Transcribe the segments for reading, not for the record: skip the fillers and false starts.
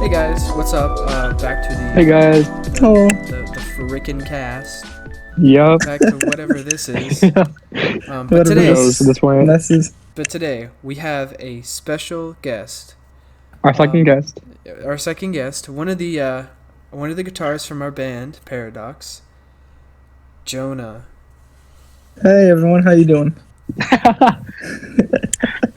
Hey guys, what's up? Back to Hey guys. Oh, the frickin' cast. Yup. Back to whatever this is. Yeah. But whatever today, Knows at this point. messes. we have a special guest. Our second guest. Our second guest, one of the guitarists from our band, Paradox, Jonah. Hey everyone, how you doing?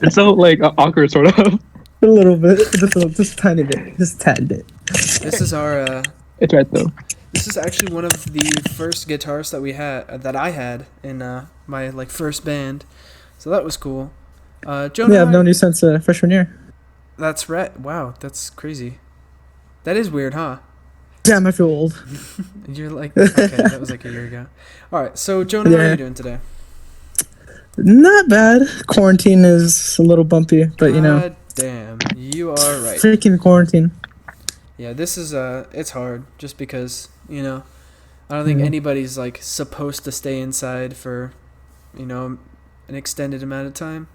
It's so like awkward, sort of. A little bit, just a tiny bit, just a tad bit. This is our. It's right though. This is actually one of the first guitarists that I had in my first band, so that was cool. Jonah. Yeah, I've known you since freshman year. That's right. Wow, that's crazy. That is weird, huh? Damn, I feel old. You're like, okay, that was like a year ago. All right, so Jonah, how are Yeah. you doing today? Not bad. Quarantine is a little bumpy, but you know, God damn, you are right. freaking quarantine. Yeah, this is it's hard just because I don't think Mhm. anybody's like supposed to stay inside for, an extended amount of time.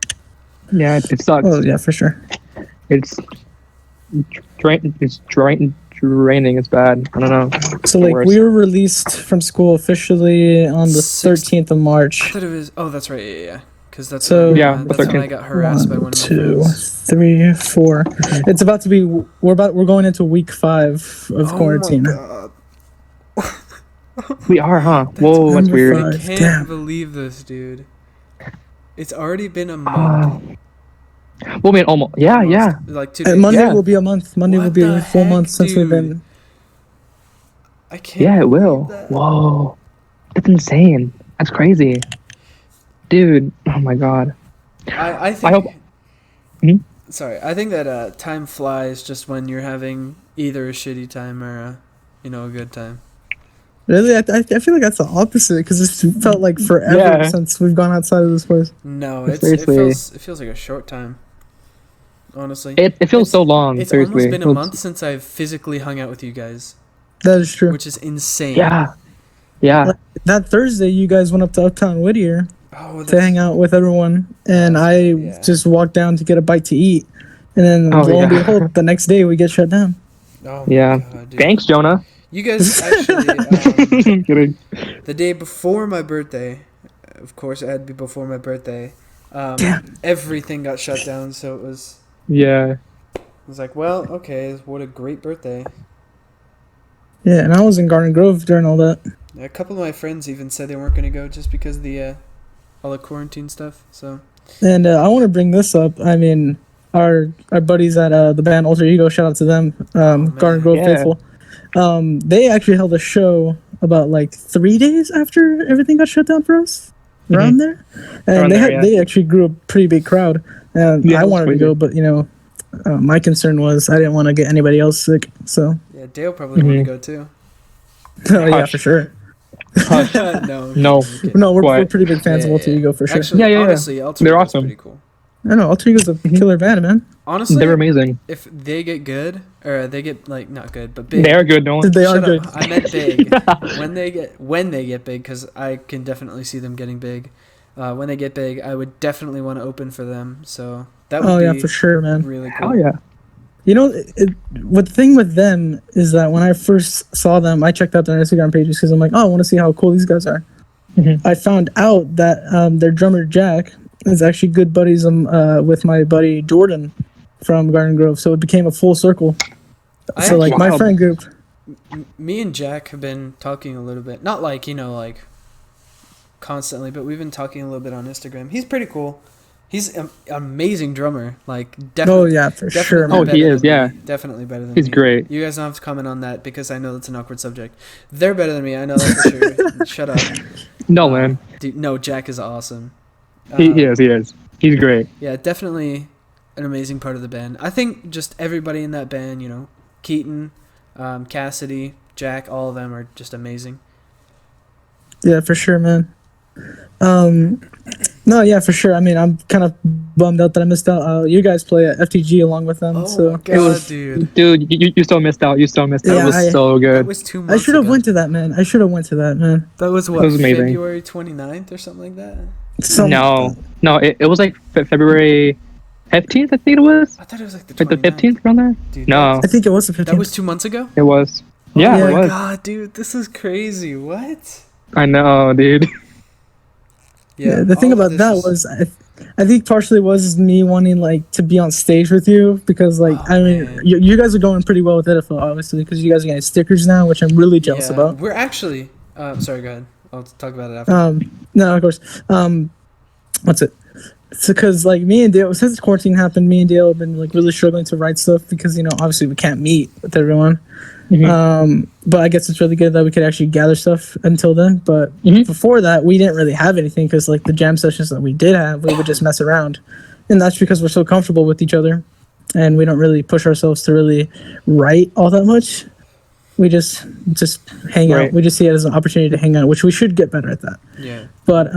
Yeah, it sucks. Oh yeah, for sure. It's draining. It's bad. I don't know. So the like worst. we were released from school officially on the 13th of I March. thought it was. Oh, that's right. Yeah. Because that's So- when, Yeah, that's when I 13th. got harassed by one One, of my 2, friends. 3, 4. It's about to be. We're going into week 5 of quarantine. Oh my God. We are, huh? That's Whoa, that's number weird. five. I can't Damn. believe this, dude. It's already been a month. Well, man, almost. Yeah, Almost. yeah. Like 2 And days. Monday Yeah. will be a month. Monday will What be the a full heck, month since we've dude? been. I can't. Yeah, it believe will. that. Whoa. That's insane. That's crazy. Dude, oh my god. I think. I hope. Hmm? Sorry, I think that time flies just when you're having either a shitty time or a good time. Really, I feel like that's the opposite because it's felt like forever Yeah. since we've gone outside of this place. No, Seriously. it feels like a short time. Honestly, It feels so long. it's seriously. almost been a It's- month since I've physically hung out with you guys, That is true. which is insane. Yeah. Yeah. That Thursday, you guys went up to Uptown Whittier Oh, to hang out with everyone, and I Yeah. just walked down to get a bite to eat, and then Oh, lo and yeah. behold, the next day we get shut down. Oh my Yeah. God, dude. Thanks, Jonah. You guys actually. I'm kidding. The day before my birthday, of course, it had to be before my birthday. Damn. Everything got shut down, so it was Yeah. like, well, okay, what a great birthday. Yeah, and I was in Garden Grove during all that. A couple of my friends even said they weren't going to go just because of the all the quarantine stuff. So And I want to bring this up. I mean, our buddies at the band Alter Ego, shout out to them, man. Garden Grove Yeah. faithful. They actually held a show about like 3 days after everything got shut down for us, around there, and Around there, yeah. they actually grew a pretty big crowd. And Yeah, I that's wanted to crazy. go, but my concern was I didn't want to get anybody else sick. So, yeah, Dale probably wanted to go too. oh yeah, Hush. for sure. No, No. okay. No, we're What? pretty big fans of Yeah, Alter yeah. Ego for sure. Actually, Yeah, yeah, yeah. honestly, Alter They're Ego's awesome. pretty cool. I know Alter Ego's a killer band, man. Honestly, They're amazing. if they get good, or they get not good, but big. They're good, Nolan. They are Shut good. up. I meant big. when they get big, because I can definitely see them getting big. When they get big, I would definitely want to open for them. So that would Oh be yeah, for sure, man. really cool. Hell yeah. You know, what the thing with them is that when I first saw them, I checked out their Instagram pages because I'm like, oh, I want to see how cool these guys are. Mhm. I found out that their drummer Jack is actually good buddies with my buddy Jordan from Garden Grove, so it became a full circle. I So like my Wow. friend group, Me and Jack have been talking a little bit, not like constantly, but we've been talking a little bit on Instagram. He's pretty cool. He's an amazing drummer. Like oh definitely. yeah, for Definitely sure. Oh, Man. he better is, than yeah. me. Definitely better than He's me. great. You guys don't have to comment on that because I know that's an awkward subject. They're better than me. I know that for sure. Shut up. No, man. Dude, no, Jack is awesome. He is. He is. He's great. Yeah, definitely an amazing part of the band. I think just everybody in that band, Keaton, Cassidy, Jack, all of them are just amazing. Yeah, for sure, man. No, yeah, for sure. I mean, I'm kind of bummed out that I missed out. You guys play at FTG along with them, Oh so my god, dude. Dude, you still missed out. You still missed out. Yeah, It was I- so That good. was 2 I months should have ago. went to that, man. I should have went to that, man. That was what, It was amazing. February 29th or something like that? Some- No, it was like February 15th, I think it was. I thought it was like the Like the 29th. 15th around there. Dude, No, I think it was the 15th. that was 2 months ago? it was. Oh Yeah, my it was. god, dude, this is crazy. What? I know, dude. Yeah, the thing all of about this that is- was, I think partially was me wanting like to be on stage with you because like Oh, I mean man. you guys are going pretty well with Edifo obviously because you guys are getting stickers now, which I'm really jealous yeah, about. we're actually sorry, go ahead. I'll talk about it after. No, of course. What's it? It's because like me and Dale, since quarantine happened, me and Dale have been like really struggling to write stuff because obviously we can't meet with everyone. But I guess it's really good that we could actually gather stuff until then. But before that, we didn't really have anything because like the jam sessions that we did have, we would just mess around, and that's because we're so comfortable with each other, and we don't really push ourselves to really write all that much. We just hang out. Right. We just see it as an opportunity to hang out, which we should get better at that. Yeah. But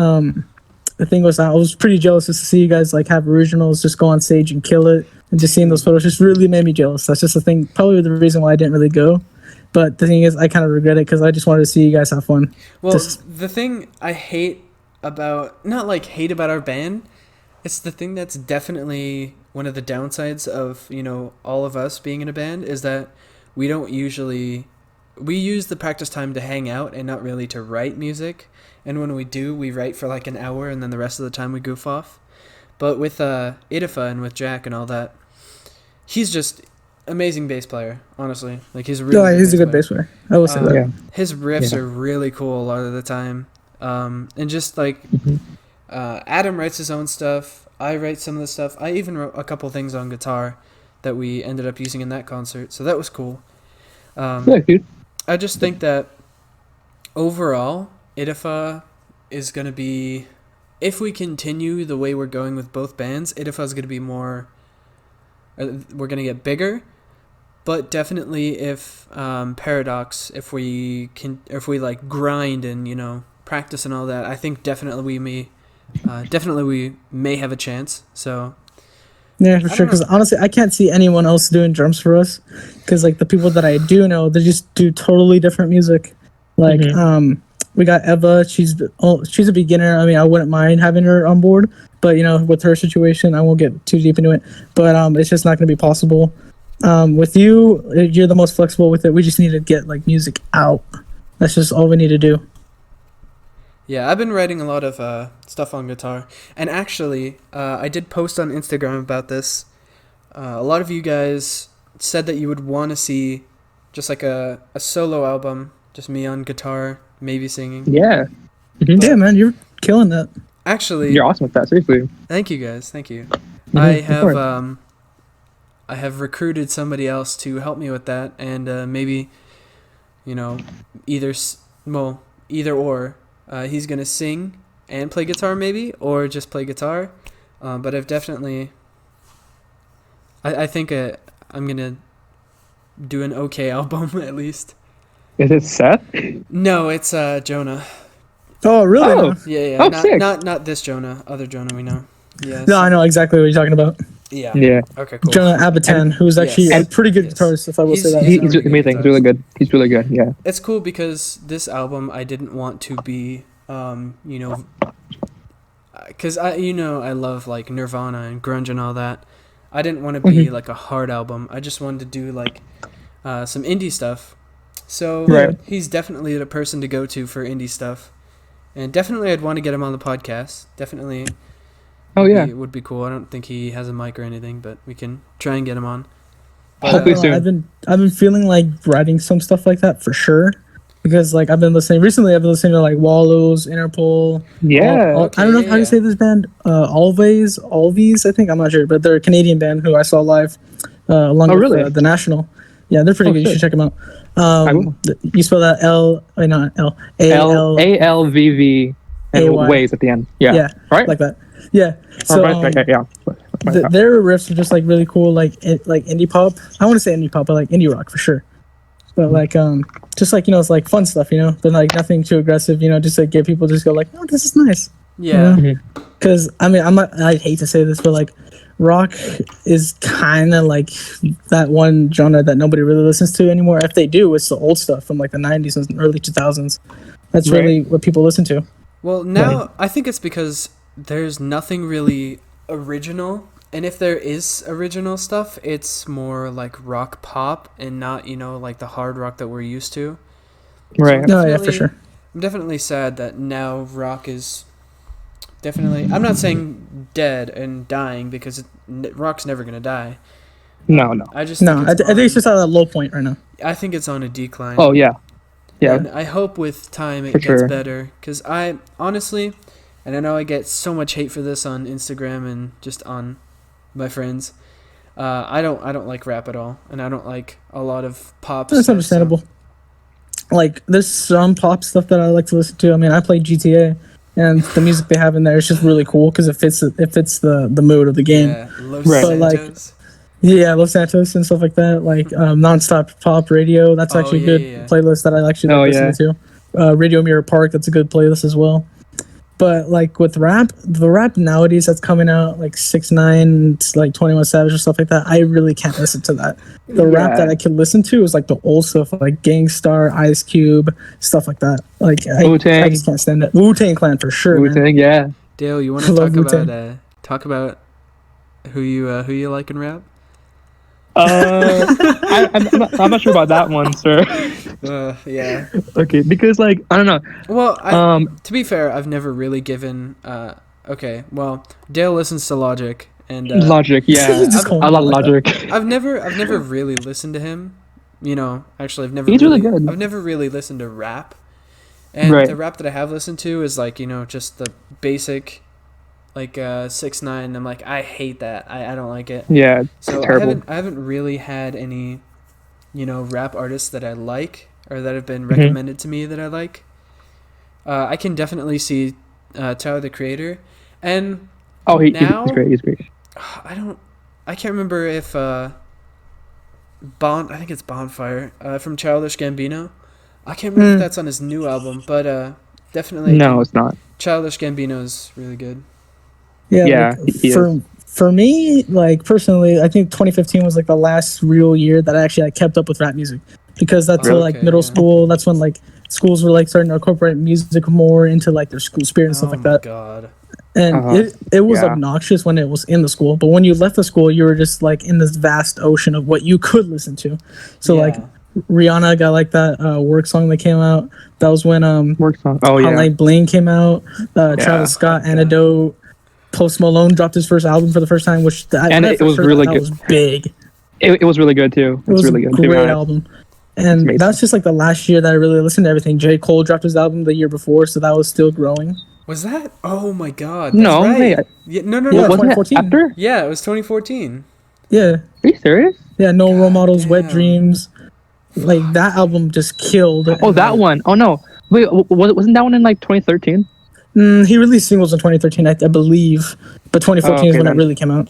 the thing was, I was pretty jealous just to see you guys like have originals, just go on stage and kill it, and just seeing those photos just really made me jealous. That's just the thing, probably the reason why I didn't really go. But the thing is, I kind of regret it because I just wanted to see you guys have fun. Well, Just- the thing I hate about, not like hate about our band, it's the thing that's definitely one of the downsides of, all of us being in a band is that we don't usually, we use the practice time to hang out and not really to write music. And when we do, we write for like an hour and then the rest of the time we goof off. But with Idafa and with Jack and all that, he's just amazing bass player, honestly. Like he's a really No, he's a good bass player. I will say that. Yeah. His riffs Yeah. are really cool a lot of the time. And just like Adam writes his own stuff. I write some of the stuff. I even wrote a couple things on guitar that we ended up using in that concert. So that was cool. Yeah, dude. I just think that overall, Idafa is going to be, if we continue the way we're going with both bands, Idafa is going to be more, we're going to get bigger. But definitely if Paradox, if we like grind and, practice and all that, I think definitely we may have a chance. So Yeah, for I sure. don't Because honestly, I can't see anyone else doing drums for us. Because like the people that I do know, they just do totally different music. Like we got Eva. She's a beginner. I mean, I wouldn't mind having her on board, but with her situation, I won't get too deep into it. But it's just not going to be possible. With you, you're the most flexible with it. We just need to get like music out. That's just all we need to do. yeah, I've been writing a lot of stuff on guitar. And actually, I did post on Instagram about this. A lot of you guys said that you would want to see just like a solo album, just me on guitar, maybe singing. Yeah. Yeah, man, you're killing that. Actually, You're awesome with that, seriously. thank you guys. Thank you. Of course. I have recruited somebody else to help me with that, and maybe, either or. He's gonna sing and play guitar, maybe, or just play guitar. But I've definitely. I think I'm gonna do an okay album at least. Is it Seth? No, it's Jonah. Oh, really? Oh. Yeah. Oh, not, sick. not this Jonah. Other Jonah we know. Yeah. No, I know exactly what you're talking about. Yeah. Yeah. Okay. Cool. Jonah Abatan, who's actually Yes. a pretty good Yes. guitarist, if I will say He's- that. he's- He's amazing. He's really good. He's really good. Yeah. It's cool because this album I didn't want to be, because I love like Nirvana and grunge and all that. I didn't want to be like a hard album. I just wanted to do like some indie stuff. So Right. he's definitely the person to go to for indie stuff, and definitely I'd want to get him on the podcast. Definitely. Oh yeah. It would be cool. I don't think he has a mic or anything, but we can try and get him on. Hopefully I soon. don't know, I've been feeling like writing some stuff like that for sure, because like I've been listening to like Wallows, Interpol. Yeah. Okay, I don't know yeah, how yeah. to say this band. Always, I think, I'm not sure, but they're a Canadian band who I saw live along Oh, with really? the National. Yeah, they're pretty Oh, good. You shit. should check them out. I will. You spell that not L A L ALVV and AY. ways at the end. Yeah. Yeah, Right. like that. Yeah. Oh, So right. Yeah. their riffs are just like really cool, like indie pop. I want to say indie pop, but like indie rock for sure. But like just like it's like fun stuff, but like nothing too aggressive, just like get people just go like, oh, this is nice. Yeah. Because I mean, I hate to say this, but like rock is kind of like that one genre that nobody really listens to anymore. If they do, it's the old stuff from like the 90s and early 2000s. That's Right. really what people listen to. Well, now I think it's because there's nothing really original And if there is original stuff, it's more like rock pop and not, like the hard rock that we're used to. Right. No, yeah, for sure. I'm definitely sad that now rock is definitely. I'm not saying dead and dying because rock's never gonna die. No, no. I just No, I think it's just at a low point right now. I think it's on a decline. Oh yeah, yeah. And I hope with time it For gets sure. better. Because I honestly, and I know I get so much hate for this on Instagram and just on my friends. I don't like rap at all, and I don't like a lot of pop. That's stuff, understandable. So. Like, there's some pop stuff that I like to listen to. I mean, I play GTA, and the music they have in there is just really cool because it fits the mood of the game. Yeah, Los Right. But, like, Santos. Yeah, Los Santos and stuff like that. Like nonstop pop radio. That's actually a good playlist that I actually like listening to. Radio Mirror Park. That's a good playlist as well. But like with rap, the rap nowadays that's coming out like 6ix9ine, like 21 Savage or stuff like that. I really can't listen to that. The rap that I can listen to is like the old stuff, like Gangstar, Ice Cube, stuff like that. Like I just can't stand it. Wu-Tang Clan for sure. Wu-Tang, yeah. Dale, you want to talk about who you like in rap? I'm not sure about that one, sir. Yeah. Okay, because like I don't know. Well, to be fair, I've never really given. Okay, well, Dale listens to Logic and Logic, yeah. I love Logic. I've never really listened to him. Actually, He's really good. I've never really listened to rap, and the rap that I have listened to is like just the basic. Like 6ix9ine, I'm like, I hate that. I don't like it. Yeah, so terrible. I haven't really had any, rap artists that I like or that have been recommended to me that I like. I can definitely see Tyler the Creator, and he's great. He's great. I can't remember if I think it's Bonfire from Childish Gambino. I can't remember if that's on his new album, but definitely. No, it's not. Childish Gambino is really good. Yeah, like, for me, like personally, I think 2015 was like the last real year that I actually kept up with rap music because that's middle school. That's when like schools were like starting to incorporate music more into like their school spirit and stuff like that. God. And it was obnoxious when it was in the school, but when you left the school, you were just like in this vast ocean of what you could listen to. So like Rihanna got like that work song that came out. That was when work song. Hotline Bling came out. Travis Scott, Antidote. Post Malone dropped his first album for the first time, which it was really good. That was big. It was really good too. It was really good. Great album. And that's just like the last year that I really listened to everything. J. Cole dropped his album the year before, so that was still growing. Was that? Oh my God! No, right. Wait. No. Wasn't it after? Yeah, it was 2014. Yeah. Are you serious? Yeah, No Role Models, Wet Dreams. Like that album just killed. Oh, that one. Oh no. Wait, wasn't that one in like 2013? He released singles in 2013, I believe, but 2014 is when it really came out.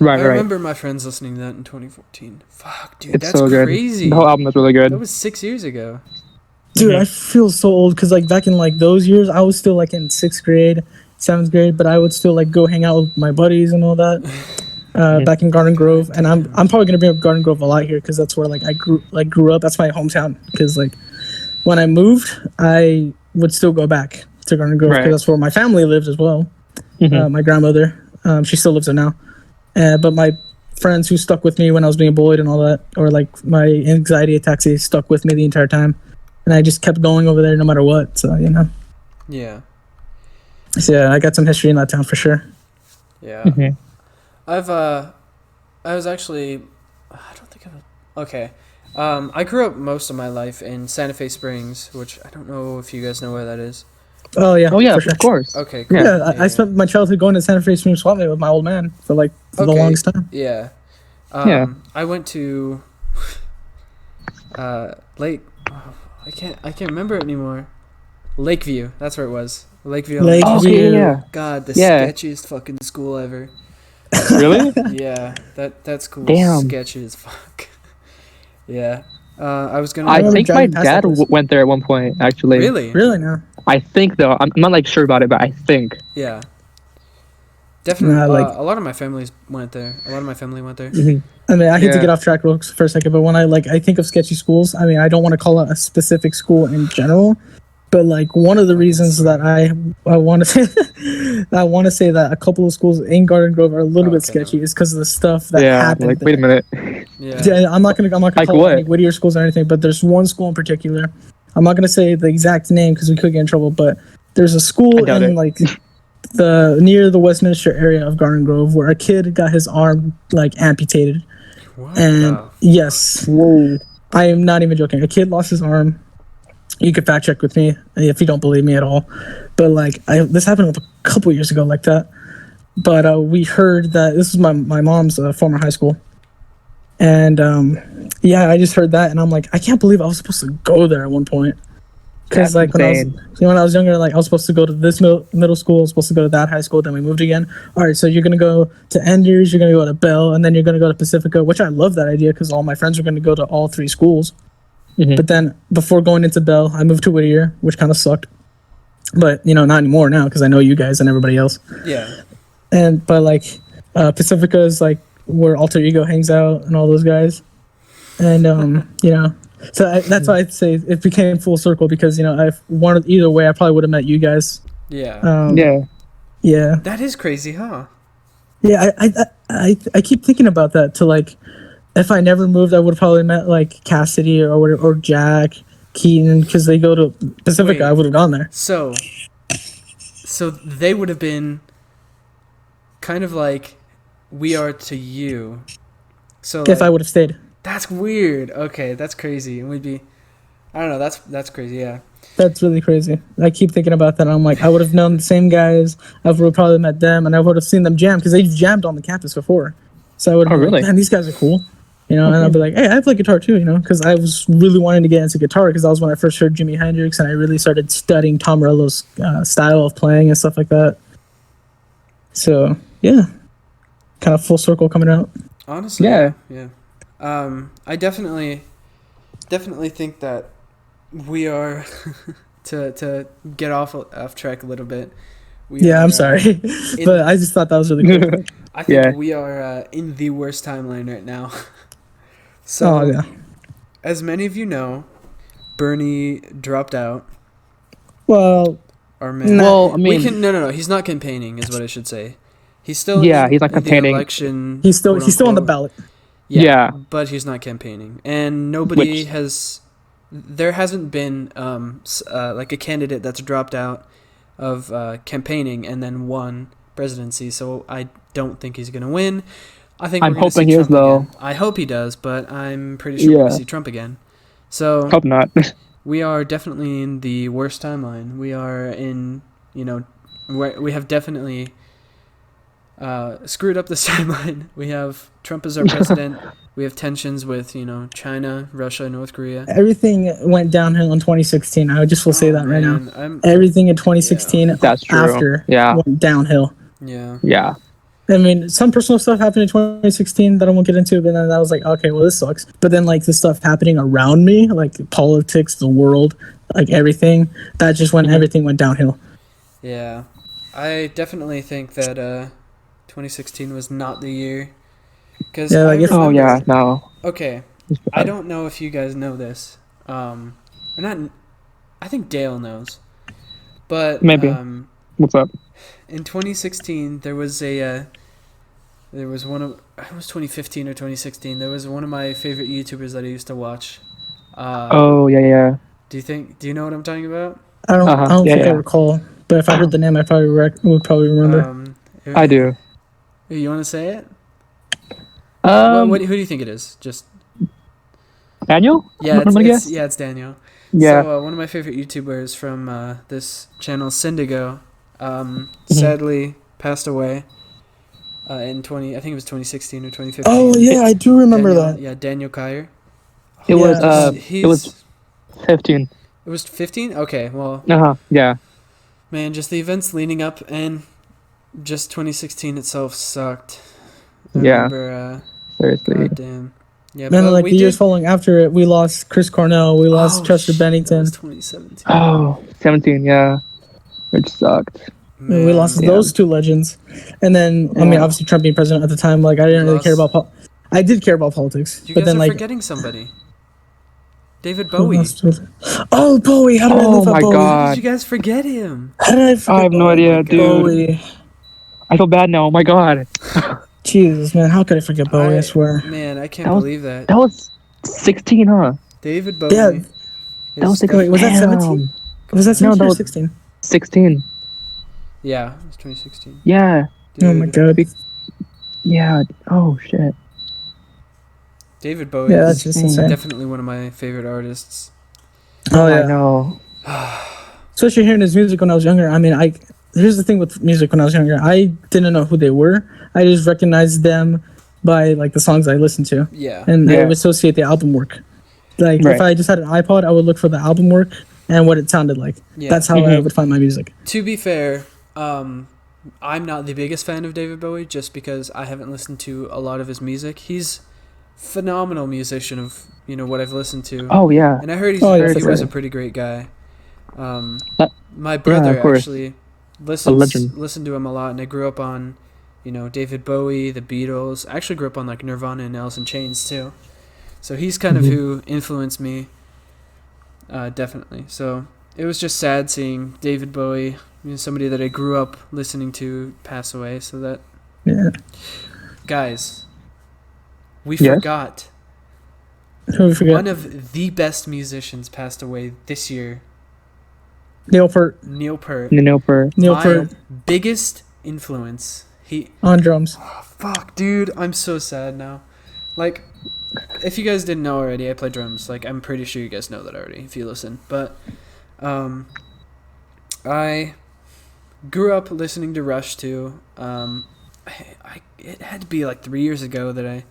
Right. I remember my friends listening to that in 2014. Fuck, dude, It's that's so good. crazy. The whole album is really good. That was 6 years ago. Dude, I feel so old because like back in like those years, I was still like in 6th grade, 7th grade, but I would still like go hang out with my buddies and all that. Back in Garden Grove, and I'm probably gonna bring up Garden Grove a lot here because that's where like I grew up. That's my hometown. Because like when I moved, I would still go back to Garden Grove because that's where my family lived as well. My grandmother, she still lives there now. But my friends who stuck with me when I was being bullied and all that, or like my anxiety attacks, they stuck with me the entire time, and I just kept going over there no matter what. So Yeah. So yeah, I got some history in that town for sure. Yeah. I was actually, I don't think okay. I grew up most of my life in Santa Fe Springs, which I don't know if you guys know where that is. Oh yeah, for sure. Of course. Okay, cool. Yeah, I spent my childhood going to Santa Fe Springs swap meet with my old man for the longest time. Yeah. I went to Lake. Oh, I can't remember it anymore. Lakeview. That's where it was. Lakeview. Yeah. God, the sketchiest fucking school ever. Really? Yeah, that school Damn. was sketchy as fuck. Yeah. I think my dad went there at one point, actually. Really now. I think though. I'm not like sure about it, but I think. Yeah. Definitely. A lot of my family went there. I mean, I hate to get off track for a second, but when I think of sketchy schools, I mean, I don't want to call it a specific school in general, But like one of the reasons that I want to I want to say that a couple of schools in Garden Grove are a little bit Okay. sketchy is because of the stuff that Yeah, happened. like wait a minute. Yeah. Yeah, I'm not gonna Like call out any what? Whittier schools or anything, but there's one school in particular. I'm not gonna say the exact name because we could get in trouble, but there's a school I doubt in it. like the near the Westminster area of Garden Grove where a kid got his arm like amputated. What And the? yes, Whoa. I am not even joking. A kid lost his arm. You could fact check with me if you don't believe me at all. But like, this happened a couple years ago, like that. But we heard that this was my mom's former high school, and yeah, I just heard that, and I'm like, I can't believe I was supposed to go there at one point. Because That's like insane. when I was younger, like I was supposed to go to this middle school, I was supposed to go to that high school, then we moved again. All right, so you're gonna go to Enders, you're gonna go to Bell, and then you're gonna go to Pacifica, which I love that idea because all my friends were gonna go to all three schools. Mhm. But then before going into Bell, I moved to Whittier, which kind of sucked. But you know, not anymore now because I know you guys and everybody else. Yeah. And but like Pacifica is like where Alter Ego hangs out and all those guys, and you know, so that's why I'd say it became full circle because you know I wanted either way I probably would have met you guys. Yeah. Yeah. Yeah, That is crazy, huh? yeah. I keep thinking about that to like, if I never moved, I would have probably met like Cassidy or Jack Keaton because they go to Pacifica. Wait. I would have gone there. So they would have been kind of like we are to you. So If I like, would have stayed. that's weird. Okay, that's crazy. And we'd be, I don't know. That's crazy. Yeah. That's really crazy. I keep thinking about that. And I'm like, I would have known the same guys. I would have probably met them, and I would have seen them jam because they jammed on the campus before. So I would have Oh, been really? like, man, these guys are cool. You know, and I'd be like, hey, I play guitar too, you know, because I was really wanting to get into guitar because that was when I first heard Jimi Hendrix and I really started studying Tom Morello's style of playing and stuff like that. So, yeah, kind of full circle coming out. Honestly. Yeah. Yeah. I definitely think that we are to get off track a little bit. We are, I'm sorry, but I just thought that was really cool. I think Yeah. we are in the worst timeline right now. So, Oh, yeah. as many of you know, Bernie dropped out. Well, Our man. Well, I we mean, can no. He's not campaigning, is what I should say. He's still Yeah, he's not in the campaigning. election. he's still on the quote-unquote. ballot. Yeah. but he's not campaigning, and nobody Which- has. There hasn't been like a candidate that's dropped out of campaigning and then won presidency. So I don't think he's gonna win. I think I'm we're gonna see hoping he is, Trump though. again. I hope he does, but I'm pretty sure we're Yeah. gonna see Trump again. So Hope not. we are definitely in the worst timeline. We are in, we have definitely screwed up this timeline. We have Trump as our president. We have tensions with, China, Russia, North Korea. Everything went downhill in 2016. I just will say that right now. now. Everything in 2016 That's true. after Yeah. went downhill. Yeah. Yeah. I mean, some personal stuff happened in 2016 that I won't get into, but then I was like, okay, well, this sucks. But then, like, the stuff happening around me, like politics, the world, like everything, that just when everything went downhill. Yeah. I definitely think that 2016 was not the year. Because Yeah, like, if- Oh, yeah. No. Okay. I don't know if you guys know this. Or not. I think Dale knows. But Maybe. What's up? in 2016, there was it was 2015 or 2016. There was one of my favorite YouTubers that I used to watch. Oh, yeah. Do you know what I'm talking about? I don't Yeah, think I yeah. recall, but if I heard the name, I probably would probably remember. I do. You want to say it? Who do you think it is? Just Daniel? yeah, I'm gonna guess? it's Daniel. Yeah. So one of my favorite YouTubers from this channel, Syndigo, sadly passed away in I think it was 2016 or 2015. Oh, yeah, I do remember Daniel, that. Yeah, Daniel Kyer. It was He's- it was 15. It was 15? Okay, well, Yeah. man, just the events leading up and just 2016 itself sucked. I Yeah. remember, Seriously. God damn. Yeah, Man, but like we the years did- following after it, we lost Chris Cornell, we lost Oh, Chester shit, That Bennington, was 2017. Oh, 17, yeah. Which sucked. and we lost Yeah. those two legends. And then, I mean, Yeah. obviously Trump being president at the time, like I didn't really care about I did care about politics, You but guys then are like forgetting somebody. David Who Bowie. else was it? Oh, Bowie! How did I Oh leave out my Bowie? How God. did you guys forget him? How did I I forget have no Oh my idea, God. dude. Bowie? I feel bad now. Oh my God. Jesus, man, how could I forget Bowie? I swear. Man, I can't That was believe that. that was 16, huh? David Yeah. Bowie That was is 16. Wait, was that definitely 17? Damn. Was that going No, up. that 17 or was 16? 16. Yeah, it's 2016. Yeah. Oh my Dude, god. Yeah. Oh shit. David Bowie Yeah, that's is just Insane. insane. definitely one of my favorite artists. Oh I yeah. know. Especially hearing his music when I was younger. I mean, I here's the thing with music when I was younger. I didn't know who they were. I just recognized them by like the songs I listened to, Yeah. and I Yeah. would associate the album work. Like if Right. I just had an iPod, I would look for the album work and what it sounded like. Yeah. That's how I Mhm. would find my music. To be fair, I'm not the biggest fan of David Bowie just because I haven't listened to a lot of his music. He's phenomenal musician of what I've listened to, Oh yeah. and I heard Oh yeah, Very for he sure. was a good. pretty great guy. That- My yeah, brother of course. actually A legend. listened to him a lot, and I grew up on, David Bowie, the Beatles. I actually grew up on like Nirvana and Alice in Chains too. So he's kind of Mhm. who influenced me, definitely. So it was just sad seeing David Bowie, somebody that I grew up listening to, pass away. So that, Yeah. guys, we Yes? forgot Who we forget? one of the best musicians passed away this year, Neil Peart. Neil Peart. No, for Neil My Peart biggest influence. on drums. Fuck, dude, I'm so sad now. Like, if you guys didn't know already, I play drums. Like, I'm pretty sure you guys know that already if you listen. But, I grew up listening to Rush too. It had to be like 3 years ago that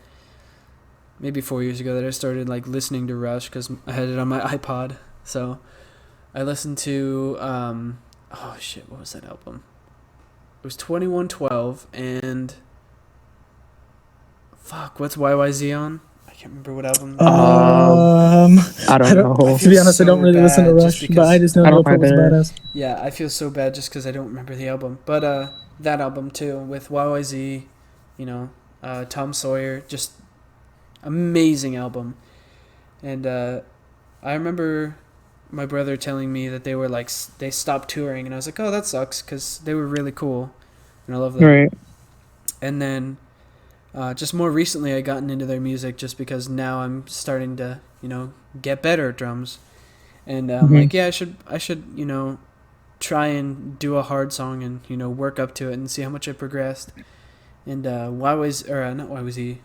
maybe 4 years ago that I started like listening to Rush because I had it on my iPod. So I listened to oh shit, what was that album? It was 2112 and fuck, what's YYZ on? I can't remember what album. I don't know. To be honest, I don't so really listen to bad just Rush, but I just know I Neil don't Peart was either. badass. Yeah, I feel so bad just because I don't remember the album. But that album too with YYZ, Tom Sawyer, just amazing album. And I remember my brother telling me that they were like they stopped touring, and I was like, oh, that sucks because they were really cool, and I love them. Right. And then just more recently, I gotten into their music just because now I'm starting to get better at drums, and I'm Mhm. like, yeah, I should try and do a hard song and work up to it and see how much I progressed. And not YYZ,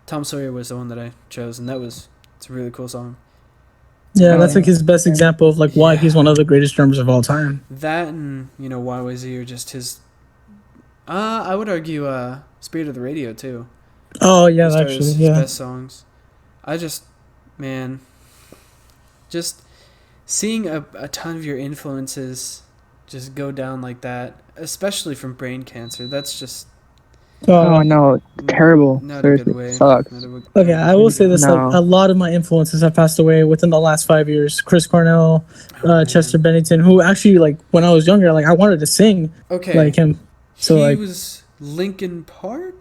Tom Sawyer was the one that I chose, and it's a really cool song. Yeah, that's like his best example of like why Yeah. he's one of the greatest drummers of all time. That and YYZ are just his. I would argue Spirit of the Radio too. Oh yeah, Just are actually, his yeah. best songs. I just, man, just seeing a ton of your influences just go down like that, especially from brain cancer. That's just Oh no, terrible. not a Seriously, good way. sucks. Okay, I will say this: like No. a lot of my influences have passed away within the last 5 years. Chris Cornell, man. Chester Bennington, who actually like when I was younger, like I wanted to sing Okay. like him. So he like, was Linkin Park.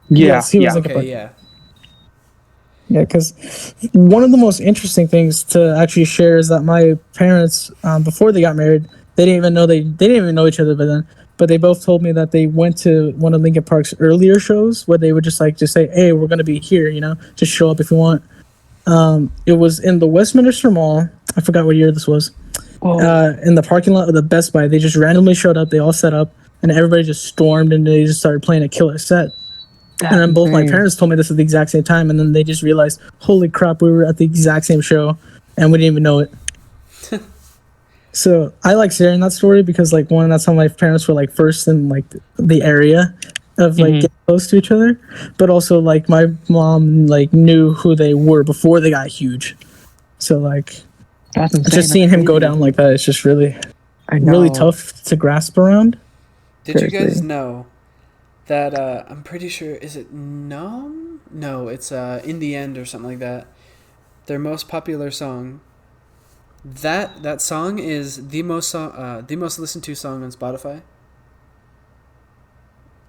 Yeah. yes, he was Yeah. Linkin Park. Okay, yeah. Yeah, because one of the most interesting things to actually share is that my parents, before they got married, they didn't even know each other. But then, they both told me that they went to one of Linkin Park's earlier shows where they would just say, "Hey, we're gonna be here, just show up if you want." It was in the Westminster Mall. I forgot what year this was. Oh. In the parking lot of the Best Buy, they just randomly showed up. They all set up, and everybody just stormed and they just started playing a killer set. And then both my parents told me this at the exact same time, and then they just realized, holy crap, we were at the exact same show, and we didn't even know it. So I like sharing that story because, like, one, that's how my parents were like first in like the area of like getting close to each other, but also like my mom like knew who they were before they got huge. So like, That's insane. just seeing him go down like that, it's just really tough to grasp around. Did you Seriously. guys know that I'm pretty sure is it Numb? No, it's In the End or something like that. Their most popular song. That song is the most listened to song on Spotify.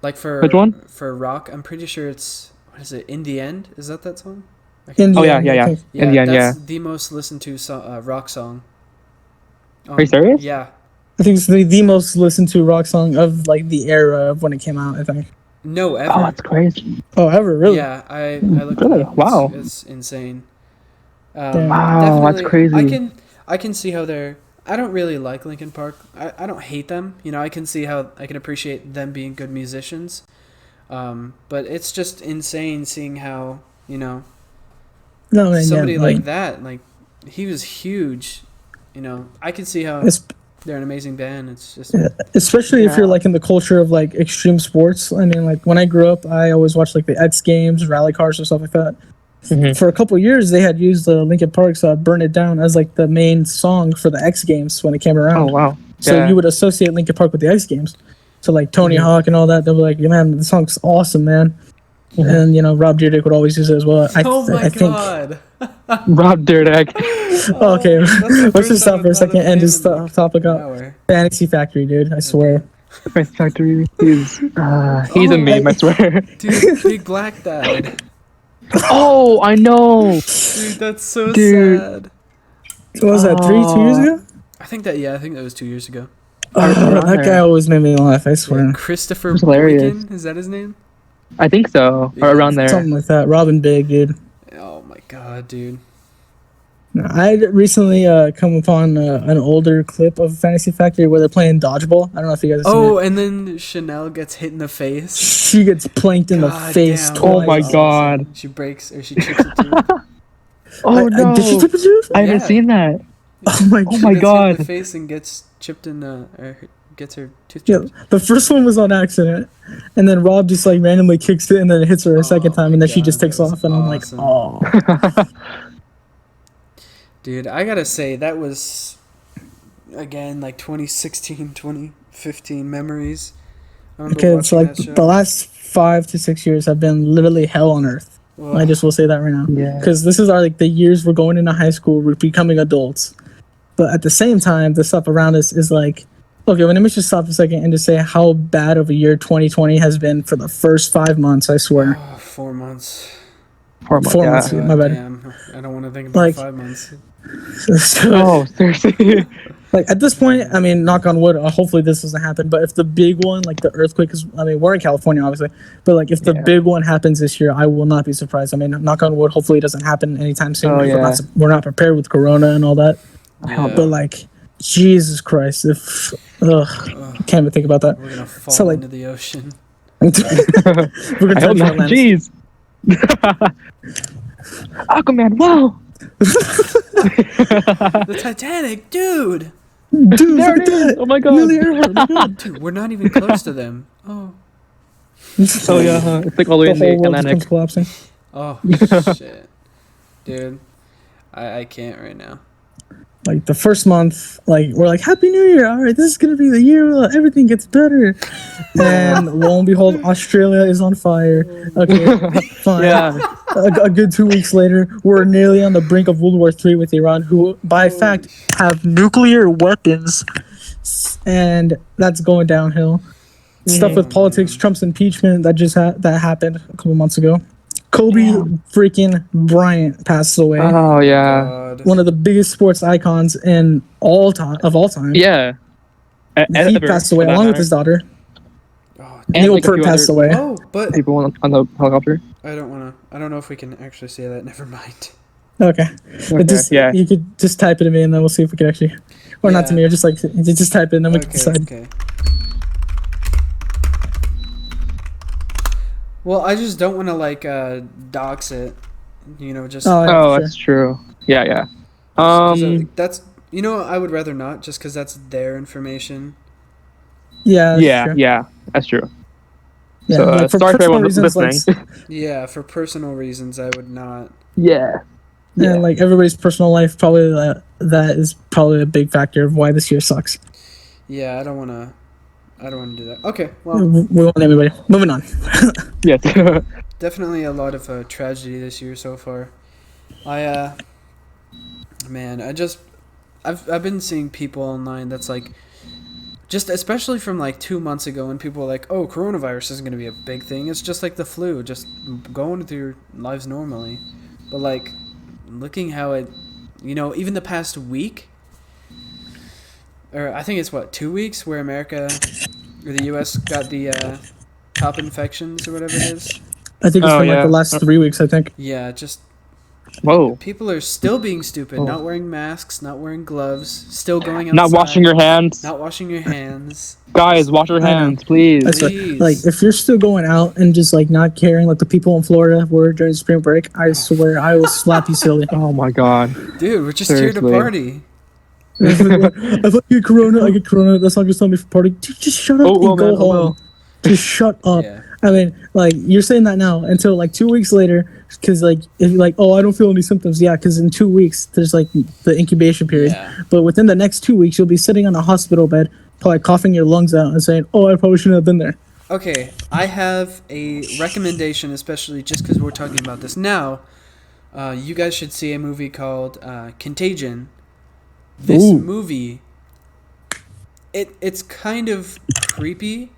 Like for Which one? For rock, I'm pretty sure it's what is it? In the End? Is that song? Okay. In the Oh yeah, end, yeah, I yeah. think. In Yeah, the end, yeah. that's the most listened to rock song. Are you serious? Yeah. I think it's the most listened to rock song of like the era of when it came out. I think. No, Oh, ever. that's crazy. Oh, ever really? Yeah, I looked it Really? up. Wow. It's insane. Damn. Wow, that's Definitely, crazy. I can see how they're. I don't really like Linkin Park. I don't hate them. You know, I can see how I can appreciate them being good musicians. But it's just insane seeing how, you know, No man, yeah, somebody like that, like he was huge. You know, I can see how it's, they're an amazing band. It's just yeah, especially if you're Yeah. like in the culture of like extreme sports. I mean, like when I grew up, I always watched like the X Games, rally cars, and stuff like that. Mhm. For a couple of years, they had used Linkin Park's "Burn It Down" as like the main song for the X Games when it came Oh around. wow. So Yeah. you would associate Linkin Park with the X Games. So like Tony Mhm. Hawk and all that, they'll be like, "Yeah, man, the song's awesome, man." Mhm. And you know, Rob Dyrdek would always use it as well. oh my I think. god. Rob Dyrdek. Okay, That's the let's first just time stop for a I've thought second of and him just in, like, topic an up. hour. Fantasy Factory, dude. I swear. Face Factory. He's a Oh, meme, I swear. Dude, Big Black died. Oh, I know. Dude, that's so Dude. sad. What was that? 2 years ago? I think that was 2 years ago. Around That guy there. always made me laugh. I Yeah, swear. Christopher It's hilarious. Boykin, is that his name? I think so. Yeah. Or around there. Something like that. Robin Big, dude. Oh my god, dude. I recently come upon an older clip of Fantasy Factory where they're playing dodgeball. I don't know if you guys have seen Oh, it. and then Chanel gets hit in the face. She gets planked in the God face damn, twice. Oh my that was God. awesome. She breaks or she chips it too. Oh no. Did she tip it to you? I haven't Yeah. seen that. Oh my Oh god. my She gets hit in God. the face and gets chipped in or gets her tooth Yeah, chipped. the first one was on accident, and then Rob just like randomly kicks it, and then it hits her a second Oh time, my and then she God, just takes that was off, and I'm like, awesome. oh. Dude, I gotta say, that was, again, like 2016, 2015 memories. I remember Okay, watching it's like that show. the last 5 to 6 years have been literally hell on earth. Ugh. I just will say that right now, Yeah. because this is our like the years we're going into high school, we're becoming adults, but at the same time, the stuff around us is like, okay, well, let me just stop a second and just say how bad of a year 2020 has been for the first 5 months. I swear, 4 months. 4 months. 4 months. Yeah. My bad. Damn, I don't want to think about Like- 5 months. So, Oh, seriously. like at this point, I mean, knock on wood, hopefully this doesn't happen. But if the big one, like the earthquake, is, I mean, we're in California, obviously, but like if the Yeah. big one happens this year, I will not be surprised. I mean, knock on wood, hopefully it doesn't happen anytime soon. Oh, because yeah. we're not prepared with Corona and all that. Yeah. But like, Jesus Christ, if I can't even think about that. We're gonna fall So, like- into the ocean. We're gonna I turn hope to not. Atlantis. Jeez. Aquaman, wow. The Titanic, dude! Dude, There look it at is. that. Oh my God. Amelia Earhart, look at that. Dude, we're not even close to them. Oh. Oh yeah, it's like all the way The in whole the world just Atlantic. comes collapsing. Oh, shit. Dude, I can't right now. Like the first month, like we're like Happy New Year. All right, this is gonna be the year where everything gets better. And lo and behold, Australia is on fire. Okay, fine. Yeah. A good 2 weeks later, we're nearly on the brink of World War III with Iran, who by fact have nuclear weapons, and that's going downhill. Stuff with politics, man. Trump's impeachment that just that happened a couple months ago. Kobe freaking Bryant passed away. Oh yeah. God. One of the biggest sports icons in all time of all time. Yeah. He passed away along with his daughter. Oh, And Neil like a Peart few passed other away. oh, but people on the helicopter. I don't know if we can actually say that. Never mind. Okay. Okay, But just yeah. you could just type it to me and then we'll see if we can actually, or not to Yeah. me, or just like just type it and then we can Okay, decide. okay. Well, I just don't want to like dox it, you know, just Oh, yeah, Oh, for that's true. Yeah, yeah. 'cause, that's I would rather not, just because that's their information. Yeah. that's yeah, true. yeah, that's true. Yeah, So, like, for sorry for personal everyone reasons, listening. Yeah, for personal reasons, I would not. Yeah. And like everybody's personal life, probably that is probably a big factor of why this year sucks. Yeah, I don't want to do that. Okay, well, We won't anybody. Moving on. Yes. definitely a lot of tragedy this year so far. Man, I've been seeing people online that's like, just especially from like 2 months ago when people were like, oh, coronavirus isn't going to be a big thing. It's just like the flu. Just go on with your lives normally. But like, looking how it, even the past week, or I think it's what 2 weeks where America or the U.S. got the top infections or whatever it is. I think it's Oh been like the yeah. last 3 weeks. I think. Yeah, just Whoa. people are still being stupid, Oh. not wearing masks, not wearing gloves, still going outside, Not washing your hands. not washing your hands. Guys, wash your I know. hands, please. That's right. Please. Like, if you're still going out and just like not caring, like the people in Florida were during spring break, I swear I will slap you silly. Oh my god. Dude, we're just here Seriously. to party. I thought you get corona. I get corona. That's not just tell me for party. Dude, just shut up and go home. Just shut up. Yeah. I mean, like you're saying that now until like 2 weeks later, because like if you're like, oh, I don't feel any symptoms. Yeah, because in 2 weeks there's like the incubation period. Yeah. But within the next 2 weeks, you'll be sitting on a hospital bed, probably coughing your lungs out and saying, oh, I probably shouldn't have been there. Okay, I have a recommendation, especially just because we're talking about this now. You guys should see a movie called Contagion. This Ooh. movie, it's kind of creepy.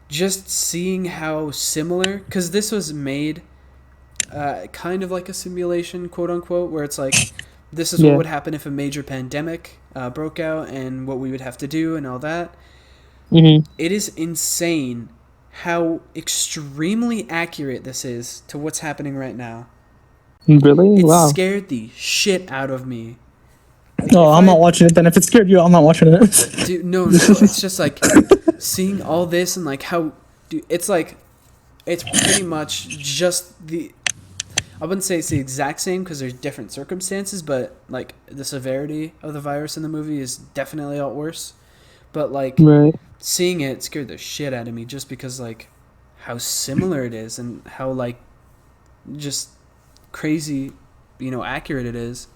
Just seeing how similar, because this was made kind of like a simulation, quote unquote, where it's like, this is what would happen if a major pandemic broke out and what we would have to do and all that. Mm-hmm. It is insane how extremely accurate this is to what's happening right now. Really? It Wow. scared the shit out of me. Oh, I'm not watching it then. If it scared you, I'm not watching it. Dude, no, it's just like seeing all this and like how, dude, it's like, it's pretty much just I wouldn't say it's the exact same because there's different circumstances, but like the severity of the virus in the movie is definitely a lot worse. But like Right. seeing it scared the shit out of me just because like how similar it is and how like just crazy, accurate it is.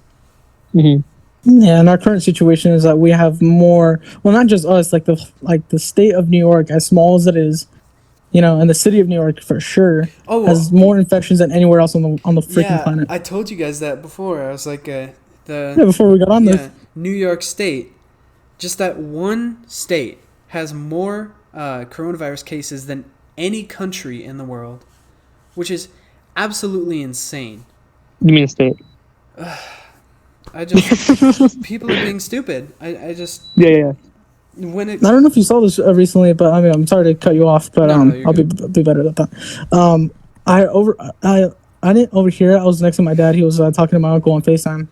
Mm-hmm. Yeah, and our current situation is that we have more. Well, not just us, like the state of New York, as small as it is, and the city of New York for sure has more infections than anywhere else on the freaking planet. I told you guys that before. I was like Before we got on this. New York State, just that one state has more coronavirus cases than any country in the world, which is absolutely insane. You mean state? People are being stupid. I just Yeah. when it. I don't know if you saw this recently, but I mean, I'm sorry to cut you off, but No, you're I'll be better at that. I didn't overhear it. I was next to my dad. He was talking to my uncle on FaceTime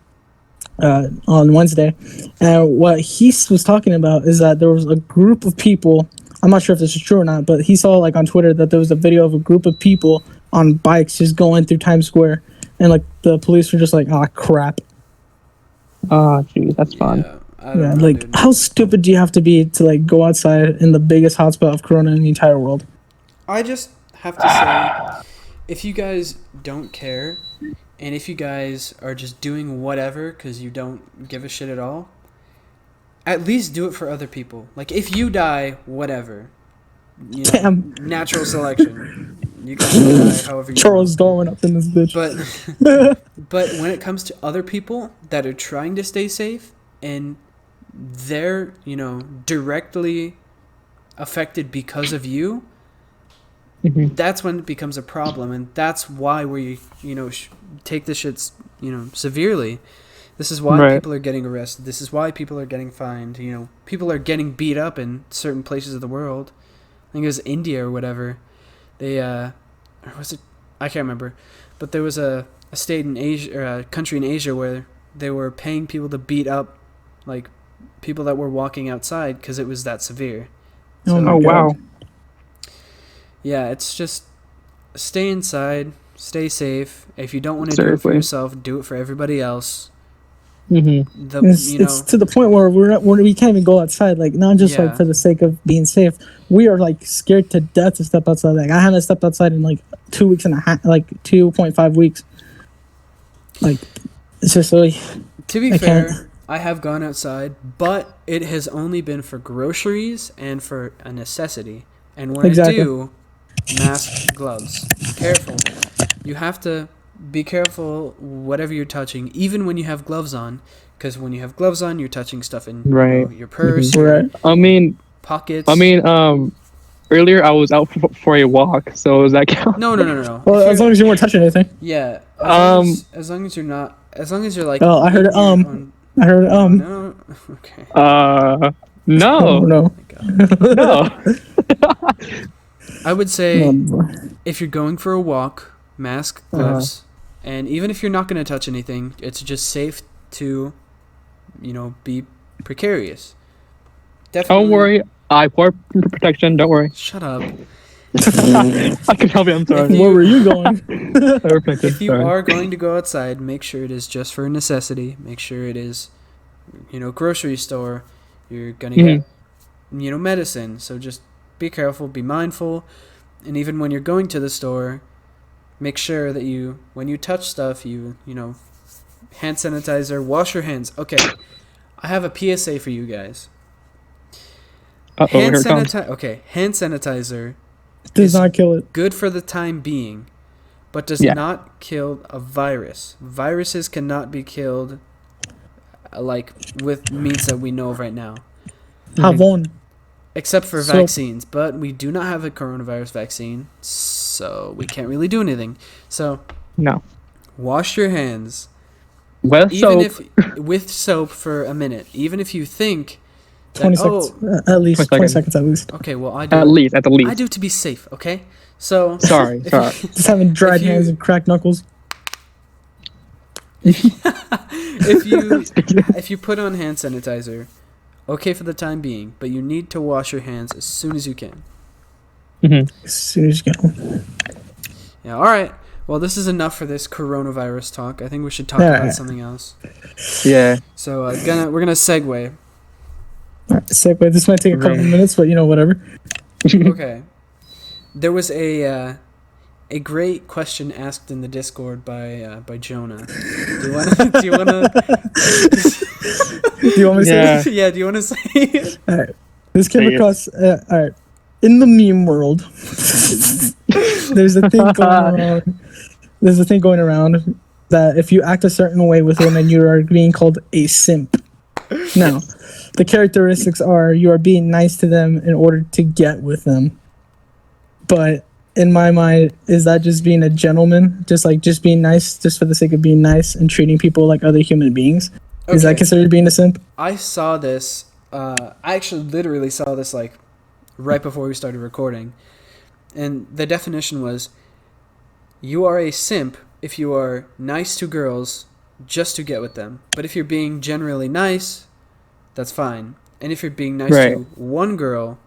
on Wednesday, and what he was talking about is that there was a group of people. I'm not sure if this is true or not, but he saw like on Twitter that there was a video of a group of people on bikes just going through Times Square, and like the police were just like, "Ah, crap." Oh, geez, that's fun. Yeah, I don't know, like dude. how stupid do you have to be to like go outside in the biggest hotspot of corona in the entire world? I just have to say, if you guys don't care, and if you guys are just doing whatever because you don't give a shit at all, at least do it for other people. Like, if you die, whatever. Damn. Natural selection. You guys can die however you Charles Darwin up in this bitch. But when it comes to other people that are trying to stay safe and they're, directly affected because of you, that's when it becomes a problem. And that's why we, take this shit, severely. This is why people are getting arrested. This is why people are getting fined. People are getting beat up in certain places of the world. I think it was India or whatever. They, or was it? I can't remember. But there was a state in Asia, or a country in Asia where they were paying people to beat up, like, people that were walking outside because it was that severe. Oh So, my God. Wow. yeah, it's just stay inside, stay safe. If you don't want to do it for Seriously. yourself, do it for everybody else. Mm-hmm. It's to the point where we can't even go outside, like not just Yeah. like for the sake of being safe. We are like scared to death to step outside. Like I haven't stepped outside in like 2 weeks and a half, like 2.5 weeks. Like it's just really. To be I fair, can't. I have gone outside, but it has only been for groceries and for a necessity. And when Exactly. I do, mask, gloves. Careful. You have to be careful whatever you're touching, even when you have gloves on, because when you have gloves on, you're touching stuff in Right. your purse, Right. your I mean, pockets. earlier I was out for a walk, so does that count? No. Well, as long as you weren't touching anything. Yeah. As long as you're not. As long as you're like. Oh, I heard in your own- I heard No. Okay. Oh No, no. no. I would say Oh, if you're going for a walk, mask, gloves, and even if you're not going to touch anything, it's just safe to, be precarious. Definitely. Don't worry, I wore protection. Don't worry. Shut up. I can help you. I'm sorry. where were you going? If you are going to go outside, make sure it is just for a necessity. Make sure it is, grocery store. You're gonna get, medicine. So just be careful, be mindful, and even when you're going to the store, make sure that when you touch stuff, hand sanitizer, wash your hands. Okay, I have a PSA for you guys. Hand sanitizer Does not kill it. good for the time being, but does not kill a virus. Viruses cannot be killed with means that we know of right now. Have one. Except for vaccines, but we do not have a coronavirus vaccine, so we can't really do anything. So No. wash your hands. With With soap for a minute. Even if you think 20 seconds. At least 20 seconds at least. Okay, well I do. At least. I do to be safe, okay? So Sorry. Just having dried hands and cracked knuckles. if you put on hand sanitizer, okay for the time being, but you need to wash your hands as soon as you can. As soon as you can. Yeah, all right. Well, this is enough for this coronavirus talk. I think we should talk about something else. Yeah. So we're gonna segue. Alright, segue. This might take a couple of minutes, but whatever. Okay. There was a great question asked in the Discord by Jonah. Do you wanna? Do you want me to say it? Yeah. Do you wanna say it? All right. This came across. All right. In the meme world, there's a thing going around. There's a thing going around that if you act a certain way with women, you are being called a simp. Now, the characteristics are you are being nice to them in order to get with them. But in my mind, is that just being a gentleman? Just being nice, just for the sake of being nice and treating people like other human beings? Okay. Is that considered being a simp? I saw this. I actually literally saw this right before we started recording. And the definition was, you are a simp if you are nice to girls just to get with them. But if you're being generally nice, that's fine. And if you're being nice to one girl,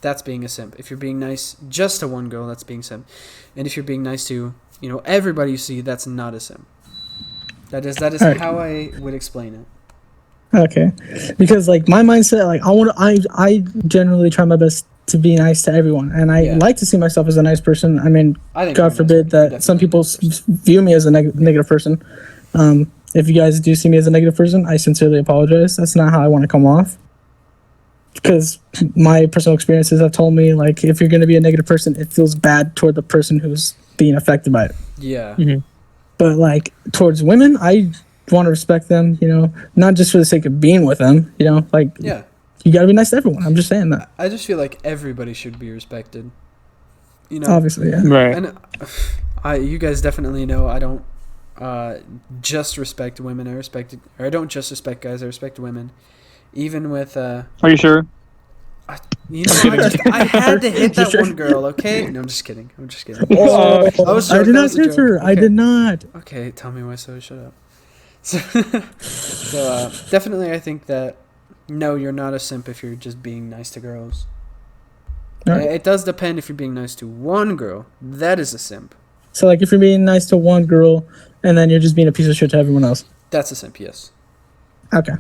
that's being a simp. If you're being nice just to one girl, that's being simp. And if you're being nice to, everybody you see, that's not a simp. That is how I would explain it. Okay. Because my mindset, I generally try my best to be nice to everyone, and I like to see myself as a nice person. I mean, God forbid that some people view me as a negative person. If you guys do see me as a negative person, I sincerely apologize. That's not how I want to come off. Because my personal experiences have told me, if you're going to be a negative person, it feels bad toward the person who's being affected by it. Yeah. Mm-hmm. But, towards women, I want to respect them, not just for the sake of being with them, Yeah. You got to be nice to everyone. I'm just saying that. I just feel like everybody should be respected. Obviously, yeah. Right. And you guys definitely know I don't just respect women. I don't just respect guys. I respect women. Even with Are you sure? I had to hit that one girl, okay? No, I'm just kidding. I did not hit her. Okay. I did not. Okay, tell me why so. Shut up. So definitely I think that no, you're not a simp if you're just being nice to girls. Right. It does depend if you're being nice to one girl. That is a simp. So if you're being nice to one girl and then you're just being a piece of shit to everyone else. That's a simp, yes. Okay.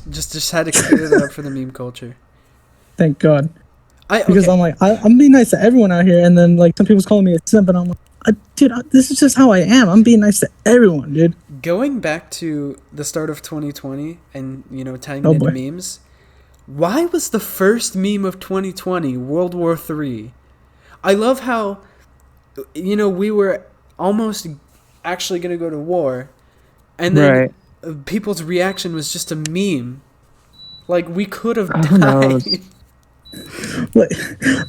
just had to clear that up for the meme culture. Thank God. Because I'm being nice to everyone out here, and then some people's calling me a simp, and I'm like, dude, this is just how I am. I'm being nice to everyone, dude. Going back to the start of 2020 and, tying it into memes, why was the first meme of 2020 World War III? I love how, we were almost actually going to go to war, and then people's reaction was just a meme. We could have died. Like,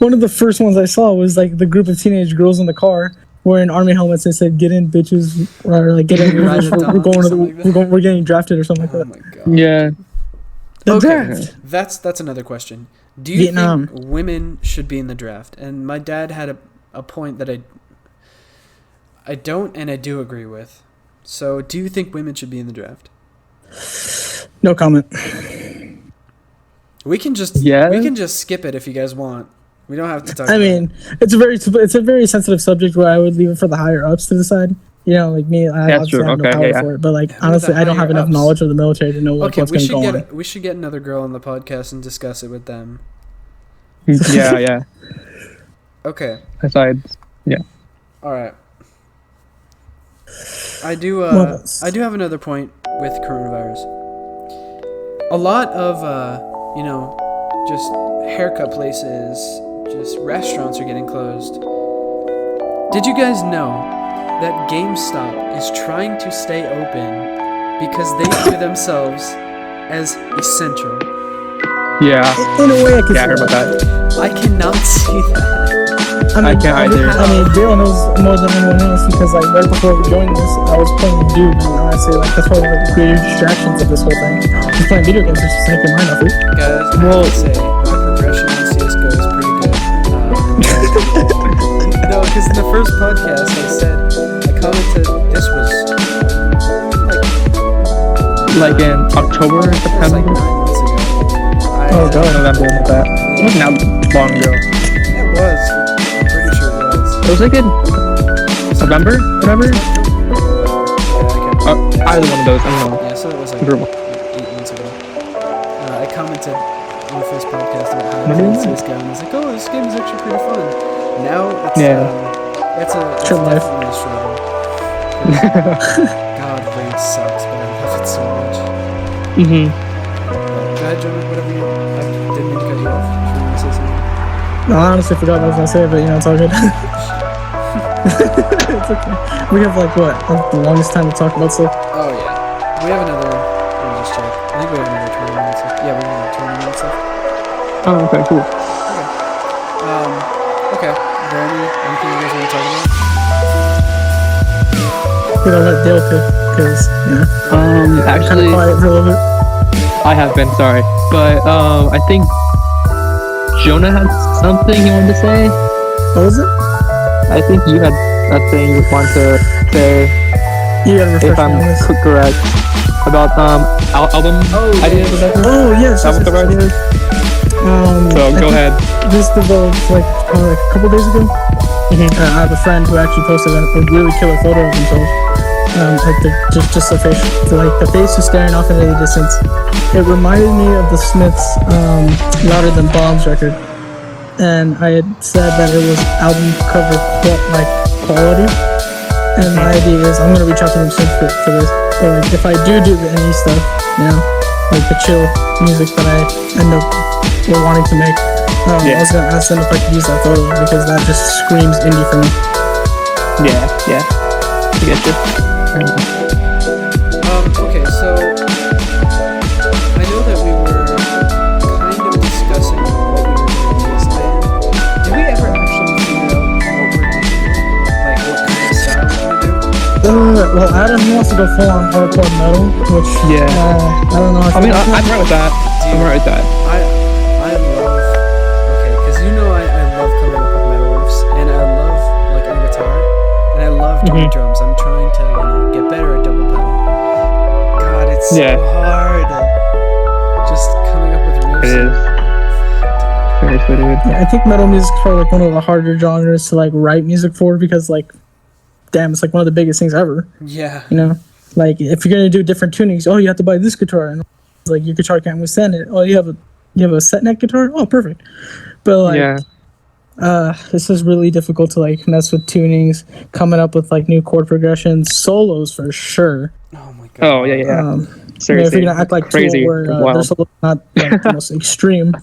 one of the first ones I saw was like the group of teenage girls in the car wearing army helmets that said "Get in, bitches," or like "Get in, Ride bitches, the we're dawn," going or to something like that. we're getting drafted" or something Oh like my that. god. Yeah. The Okay, draft. that's another question. Do you Vietnam. think women should be in the draft? And my dad had a point that I don't and I do agree with. So, do you think women should be in the draft? No comment. We can just skip it if you guys want. We don't have to talk. I mean, it's a very sensitive subject where I would leave it for the higher ups to decide. You know, like me, I That's obviously true. have no Okay, power yeah. for it. But like, Who are the honestly, I don't have higher enough ups? knowledge of the military to know like Okay, what's going to go on. we should get another girl on the podcast and discuss it with them. Yeah. Okay. Besides, All right. I do have another point with coronavirus. A lot of just haircut places, just restaurants are getting closed. Did you guys know that GameStop is trying to stay open because they view themselves as essential? yeah. In a way, I can Yeah, I see heard about that. I cannot see that. I can't either. I mean, Dale knows more than anyone else because like right before we joined this, I was playing Duke, and honestly, like that's one of the greater distractions of this whole thing. Just playing video games is just making mind off it. Guys, I have to say, my progression in CSGO is pretty good. No, because in the first podcast I commented this was Like in October, like September. 9 months ago. Oh god. November with that. It wasn't that long ago. It was. I'm pretty sure it was. It was like in November, whatever. Yeah, Either one of those. I don't know. yeah, so it was like Girl. 8 months ago. I commented on the first podcast about how I Maybe played not. CSGO, and I was like, "Oh, this game is actually pretty fun." Now it's it's True life. definitely a struggle. God, raid sucks, but I love it so much. Mm-hmm. Go ahead, Jonah. Whatever you. I didn't mean to cut you off. If you want to say something. No, I honestly forgot what I was gonna say, but you know, it's all good. It's okay. We have like what? Like, the longest time to talk about stuff. Oh yeah, we have another. Let me just check. I think we have another 20 minutes left. Yeah, we have another 20 minutes left. Oh, okay, cool. Okay. Is there anything you guys want to talk about? We're gonna let Dale pick because you know, kind of Actually, quiet for a little bit. I have been sorry, but I think Jonah had something he wanted to say. What was it? I think you had a thing you wanted to say, You gotta refresh if me I'm on this. correct, about album ideas or something. Oh yes. Album cover ideas. So I go think ahead. This developed like probably like a couple days ago. I have a friend who actually posted a really killer photo of himself. Like just the face, like the face was staring off into the distance. It reminded me of the Smiths' "Louder Than Bombs" record, and I had said that it was album cover quality. And my idea is I'm gonna reach out to them soon for this. So like if I do the indie stuff, you know, like the chill music that I end up wanting to make. I was gonna ask them if I could use that photo because that just screams indie for me. Yeah. I get you. Okay, so I know that we were kind of discussing what we were doing this band. Did we ever actually figure out what we're doing? Like what kind of style we're gonna do? Well, Adam wants to go full on hardcore metal, which Yeah. I don't know. I mean, I'm right with that. I'm right with that. I love because you know I love coming up with metal riffs, and I love like on guitar, and I love doing drums. I'm trying to get better at double pedal. God, it's so hard. Just coming up with riffs. It is. Seriously, dude. I think metal music is probably like one of the harder genres to like write music for because like, damn, it's like one of the biggest things ever. Yeah. You know, like if you're gonna do different tunings, you have to buy this guitar, and like your guitar can't withstand it. You have a set neck guitar. Oh, perfect. But like, this is really difficult to like mess with tunings, coming up with like new chord progressions, solos for sure. Oh my god. Oh yeah. Seriously, if you're gonna act like crazy. Tool, where their solos not like, the most extreme,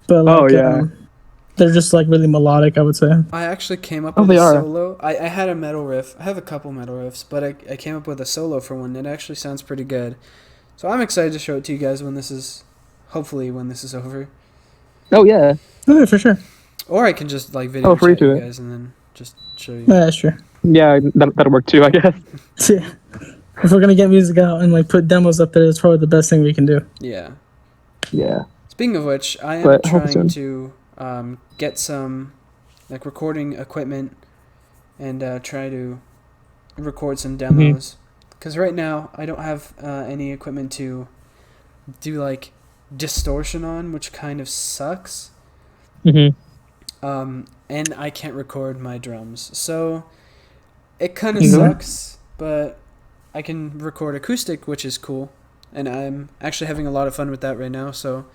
but like, they're just like really melodic, I would say. I actually came up with a solo. I had a metal riff. I have a couple metal riffs, but I came up with a solo for one. It actually sounds pretty good. So I'm excited to show it to you guys when this is over. Oh yeah. Okay, for sure. Or I can just like video Free chat you to it. guys and then just show you. Yeah, that's true. Yeah, that'll work too, I guess. Yeah. If we're gonna get music out and like put demos up there, that's probably the best thing we can do. Yeah. Yeah. Speaking of which, I am But hope trying soon. to get some like recording equipment and try to record some demos. Because right now I don't have any equipment to do like distortion on, which kind of sucks. Mm-hmm. And I can't record my drums, so it kind of Mhm. sucks. But I can record acoustic, which is cool, and I'm actually having a lot of fun with that right now. So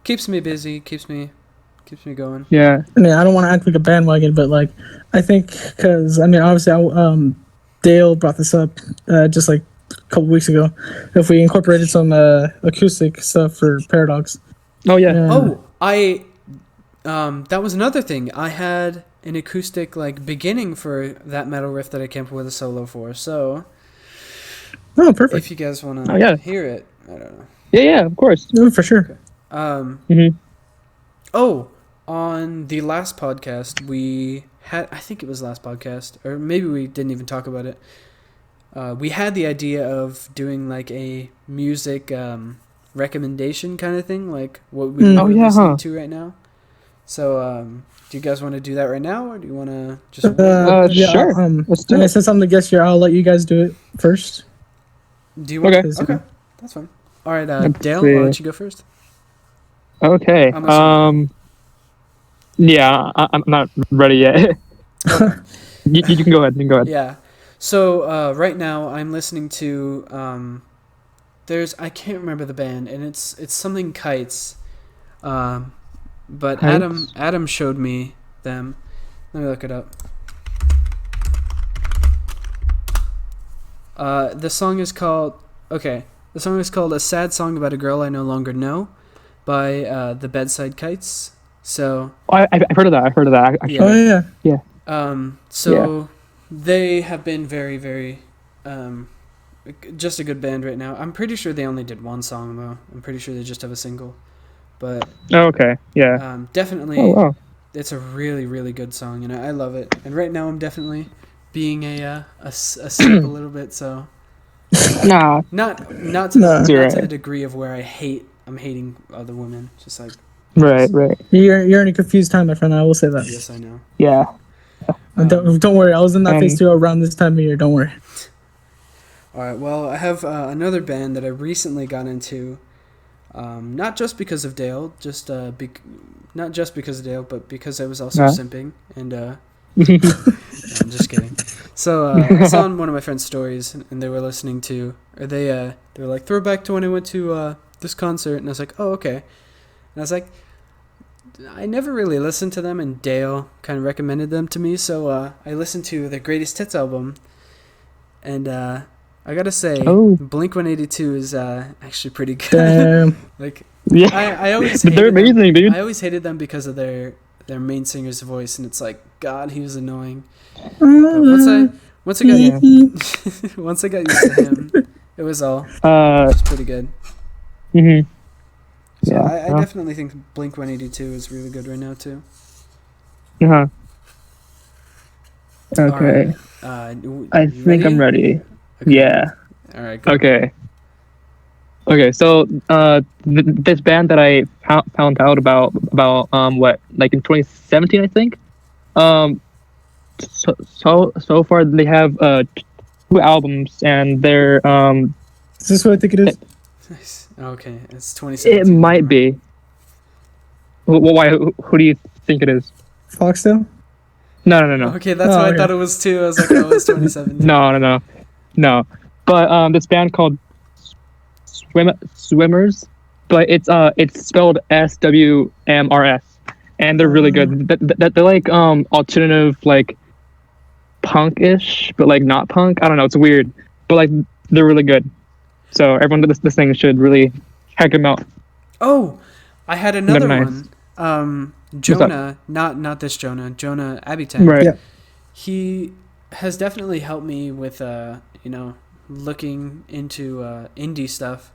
keeps me busy, keeps me going. Yeah. I mean, I don't want to act like a bandwagon, but like, I think because I mean, obviously, Dale brought this up just like a couple weeks ago. If we incorporated some acoustic stuff for Paradox. Oh yeah. Oh, that was another thing. I had an acoustic like beginning for that metal riff that I came up with a solo for. So Oh, perfect. if you guys want to Oh, yeah. hear it, I don't know. Yeah, of course. No, for sure. Mm-hmm. Oh, on the last podcast we had, I think it was last podcast, or maybe we didn't even talk about it. We had the idea of doing like a music recommendation kind of thing, like what we're listening to right now. So, do you guys want to do that right now, or do you want to just? Sure. Let's do it. Since I'm the guest here, I'll let you guys do it first. Do you want? Okay. Okay, that's fine. All right, Let's Dale, see. I'll let you go first. Okay. I'm assuming. Yeah, I'm not ready yet. you can go ahead. Yeah. So right now I'm listening to I can't remember the band, and it's something Kites. But Kites? Adam showed me them. Let me look it up. The song is called "A Sad Song About a Girl I No Longer Know" by the Bedside Kites. So I've heard of that. Actually. Yeah. Oh yeah. So they have been very, very just a good band right now. I'm pretty sure they only did one song though. I'm pretty sure they just have a single. But Oh, okay. Yeah. definitely Oh wow. it's a really, really good song, and I love it. And right now I'm definitely being a simp a little bit, so Nah. not to No. the degree of where I'm hating other women, just like Right. You're in a confused time, my friend. I will say that. yes, I know. Yeah. Don't worry. I was in that phase too around this time of year. Don't worry. All right, well, I have another band that I recently got into, not just because of Dale, not just because of Dale, but because I was also simping, and no, I'm just kidding. So I saw on one of my friends' stories, and they were listening to, or they were like, throwback to when I went to this concert, and I was like, oh, okay, and I was like, I never really listened to them, and Dale kind of recommended them to me, so I listened to their Greatest Hits album, and I gotta say, Blink-182 is actually pretty good. Damn. Like, Yeah. I always hated They're amazing, them. dude. I always hated them because of their main singer's voice, and it's like, God, he was annoying. But once I got once I got used to him, it was pretty good. Mm-hmm. So Yeah. I definitely think Blink-182 is really good right now too. Uh-huh. Okay. Alright, I think I'm ready. Okay. Yeah. All right. Go. Okay. So this band that I found out about what, like in 2017, I think. So far they have 2 albums, and they're Is this what I think it is? Nice. Okay, it's 2017. it might be. Why? Who do you think it is? Foxtail? No. Okay, that's what I thought it was too. I was like, oh, it's 2017. No. But this band called Swimmers, but it's spelled SWMRS, and they're really good. They're like alternative, like punkish, but like not punk. I don't know. It's weird, but like they're really good. So everyone this thing should really check them out. Oh, I had another Nice. one. Jonah, not this Jonah Abitan. Right. Yeah. He has definitely helped me with looking into indie stuff,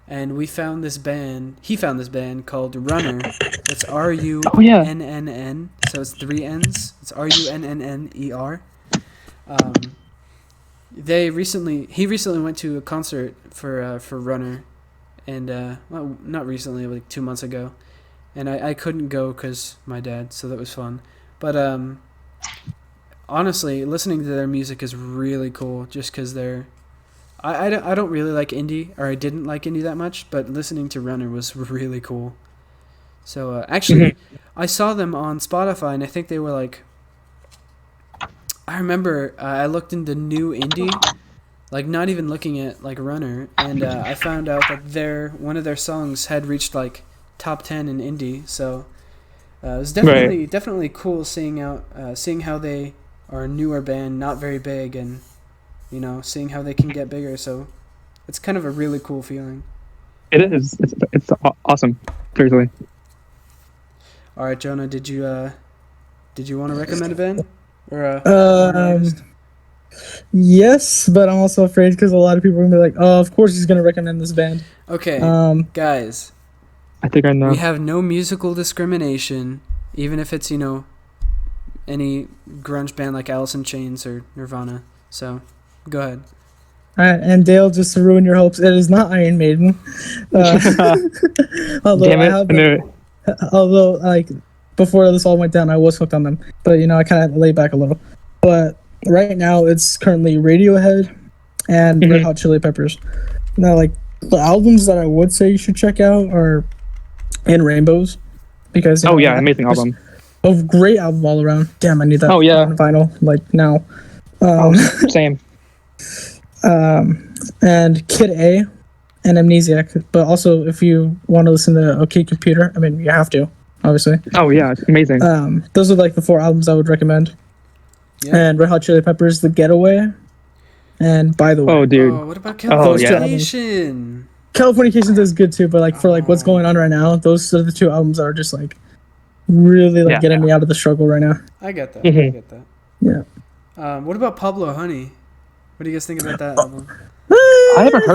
and we found this band. He found this band called Runner. It's RUNNN. Oh yeah. So it's 3 N's. It's RUNNNER. He recently went to a concert for Runner, and well, not recently, like 2 months ago, and I couldn't go because my dad. So that was fun, but honestly, listening to their music is really cool. Just because I don't really like indie, or I didn't like indie that much, but listening to Runner was really cool. So actually, I saw them on Spotify, and I think they were like. I remember I looked into new indie, like not even looking at like Runner, and I found out that one of their songs had reached like top 10 in indie. So it was definitely cool seeing how they are a newer band, not very big, and seeing how they can get bigger. So it's kind of a really cool feeling. It is. It's awesome. Seriously. All right, Jonah, did you want to recommend a band? Or yes, but I'm also afraid because a lot of people are gonna be like, "Oh, of course he's gonna recommend this band." Okay, guys. I think I know. We have no musical discrimination, even if it's any grunge band like Alice in Chains or Nirvana. So, go ahead. All right, and Dale, just to ruin your hopes, it is not Iron Maiden. Although Damn it! although like. Before this all went down, I was hooked on them, but I kind of laid back a little. But right now, it's currently Radiohead and Red Hot Chili Peppers. Now, like the albums that I would say you should check out are In Rainbows, because amazing album, a great album all around. Damn, I need that on vinyl like now. Same. And Kid A and Amnesiac, but also if you want to listen to OK Computer, I mean you have to. Obviously. Oh yeah, it's amazing. Those are like the 4 albums I would recommend. Yeah. And Red Hot Chili Peppers, The Getaway, and By the Way. Oh dude. Oh, what about Californication? Californication is good too, but like for like what's going on right now, those are the 2 albums that are just like really like getting me out of the struggle right now. I get that. I get that. Yeah. What about Pablo Honey? What do you guys think about that album? I haven't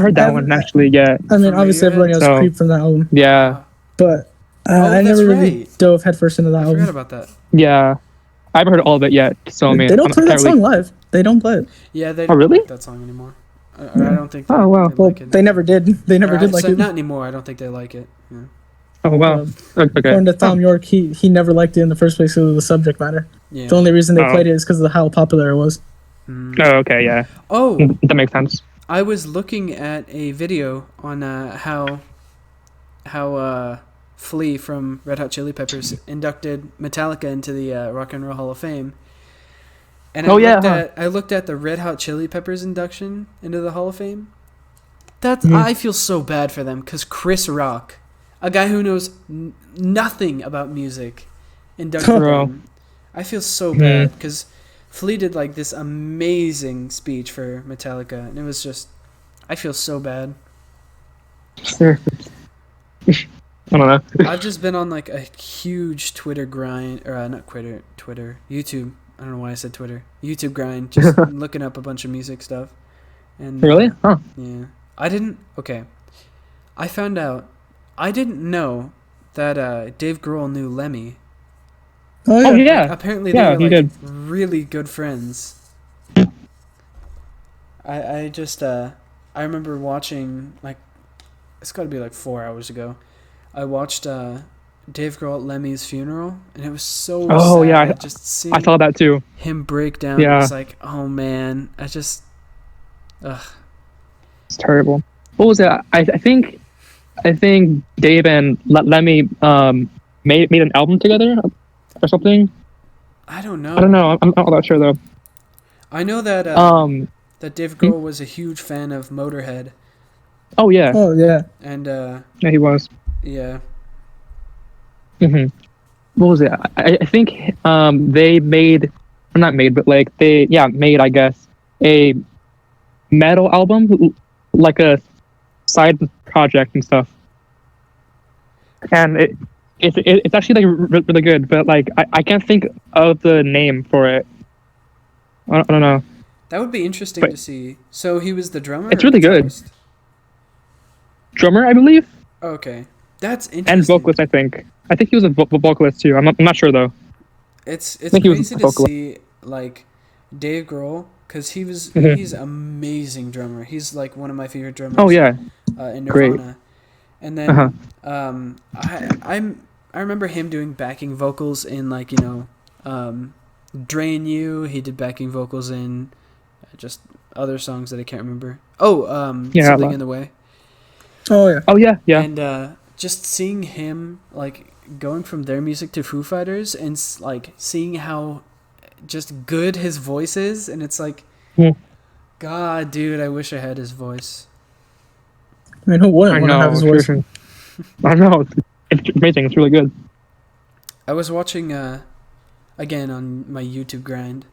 heard that one actually yet. I mean, obviously everybody knows Creep from that album. Yeah. But I never really dove headfirst into that album. I forgot about that. Yeah. I haven't heard all of it yet, so I mean... They don't play that song live. They don't play it. Yeah, they don't like that song anymore. I don't think they like it. They never did. They never did like it. Not anymore. I don't think they like it. Yeah. Oh, wow. Okay. According to Thom Yorke, he never liked it in the first place because of the subject matter. Yeah. The only reason they played it is because of how popular it was. Oh, okay, yeah. Oh! That makes sense. I was looking at a video on how Flea from Red Hot Chili Peppers inducted Metallica into the Rock and Roll Hall of Fame. And I looked at the Red Hot Chili Peppers induction into the Hall of Fame. I feel so bad for them because Chris Rock, a guy who knows nothing about music, inducted them. I feel so bad because Flea did like this amazing speech for Metallica, and it was just, I feel so bad. Sure. I don't know. I've just been on like a huge Twitter grind, or not Twitter, YouTube. I don't know why I said Twitter. YouTube grind, just looking up a bunch of music stuff. And really? Huh. Yeah. I found out, I didn't know that Dave Grohl knew Lemmy. Oh yeah. Like, apparently they were like really good friends. I remember watching, like, it's got to be like 4 hours ago. I watched Dave Grohl at Lemmy's funeral, and it was so sad. Oh yeah, just seeing I saw that too. Him break down. Yeah. It was like, oh man, it's terrible. What was it? I think Dave and Lemmy made an album together or something. I don't know. I'm not that sure though. I know that that Dave Grohl was a huge fan of Motorhead. Oh yeah. Oh yeah. And yeah, he was. Yeah. What was it? I think they made, or not made, but like made, I guess, a metal album, like a side project and stuff. And it's actually like really good, but like I can't think of the name for it. I don't know. That would be interesting to see. So he was the drummer? It's really good. drummer, I believe, Okay, that's and interesting. vocalist. I think he was a vocalist too. I'm not sure though. It's think he was crazy a to vocalist. see like Dave Grohl because Mhm. he's amazing drummer. He's like one of my favorite drummers. Oh yeah, In great. Nirvana, and then Uh-huh. I remember him doing backing vocals in like Drain You. He did backing vocals in just other songs that I can't remember. Oh, Yeah, a Something lot. in the Way. Oh yeah. Oh yeah, yeah. And just seeing him like going from their music to Foo Fighters and like seeing how just good his voice is, and it's like, Hmm. God, dude, I wish I had his voice. I mean, who I wouldn't want to have know. his voice? Sure. I know. It's amazing. It's really good. I was watching again on my YouTube grind.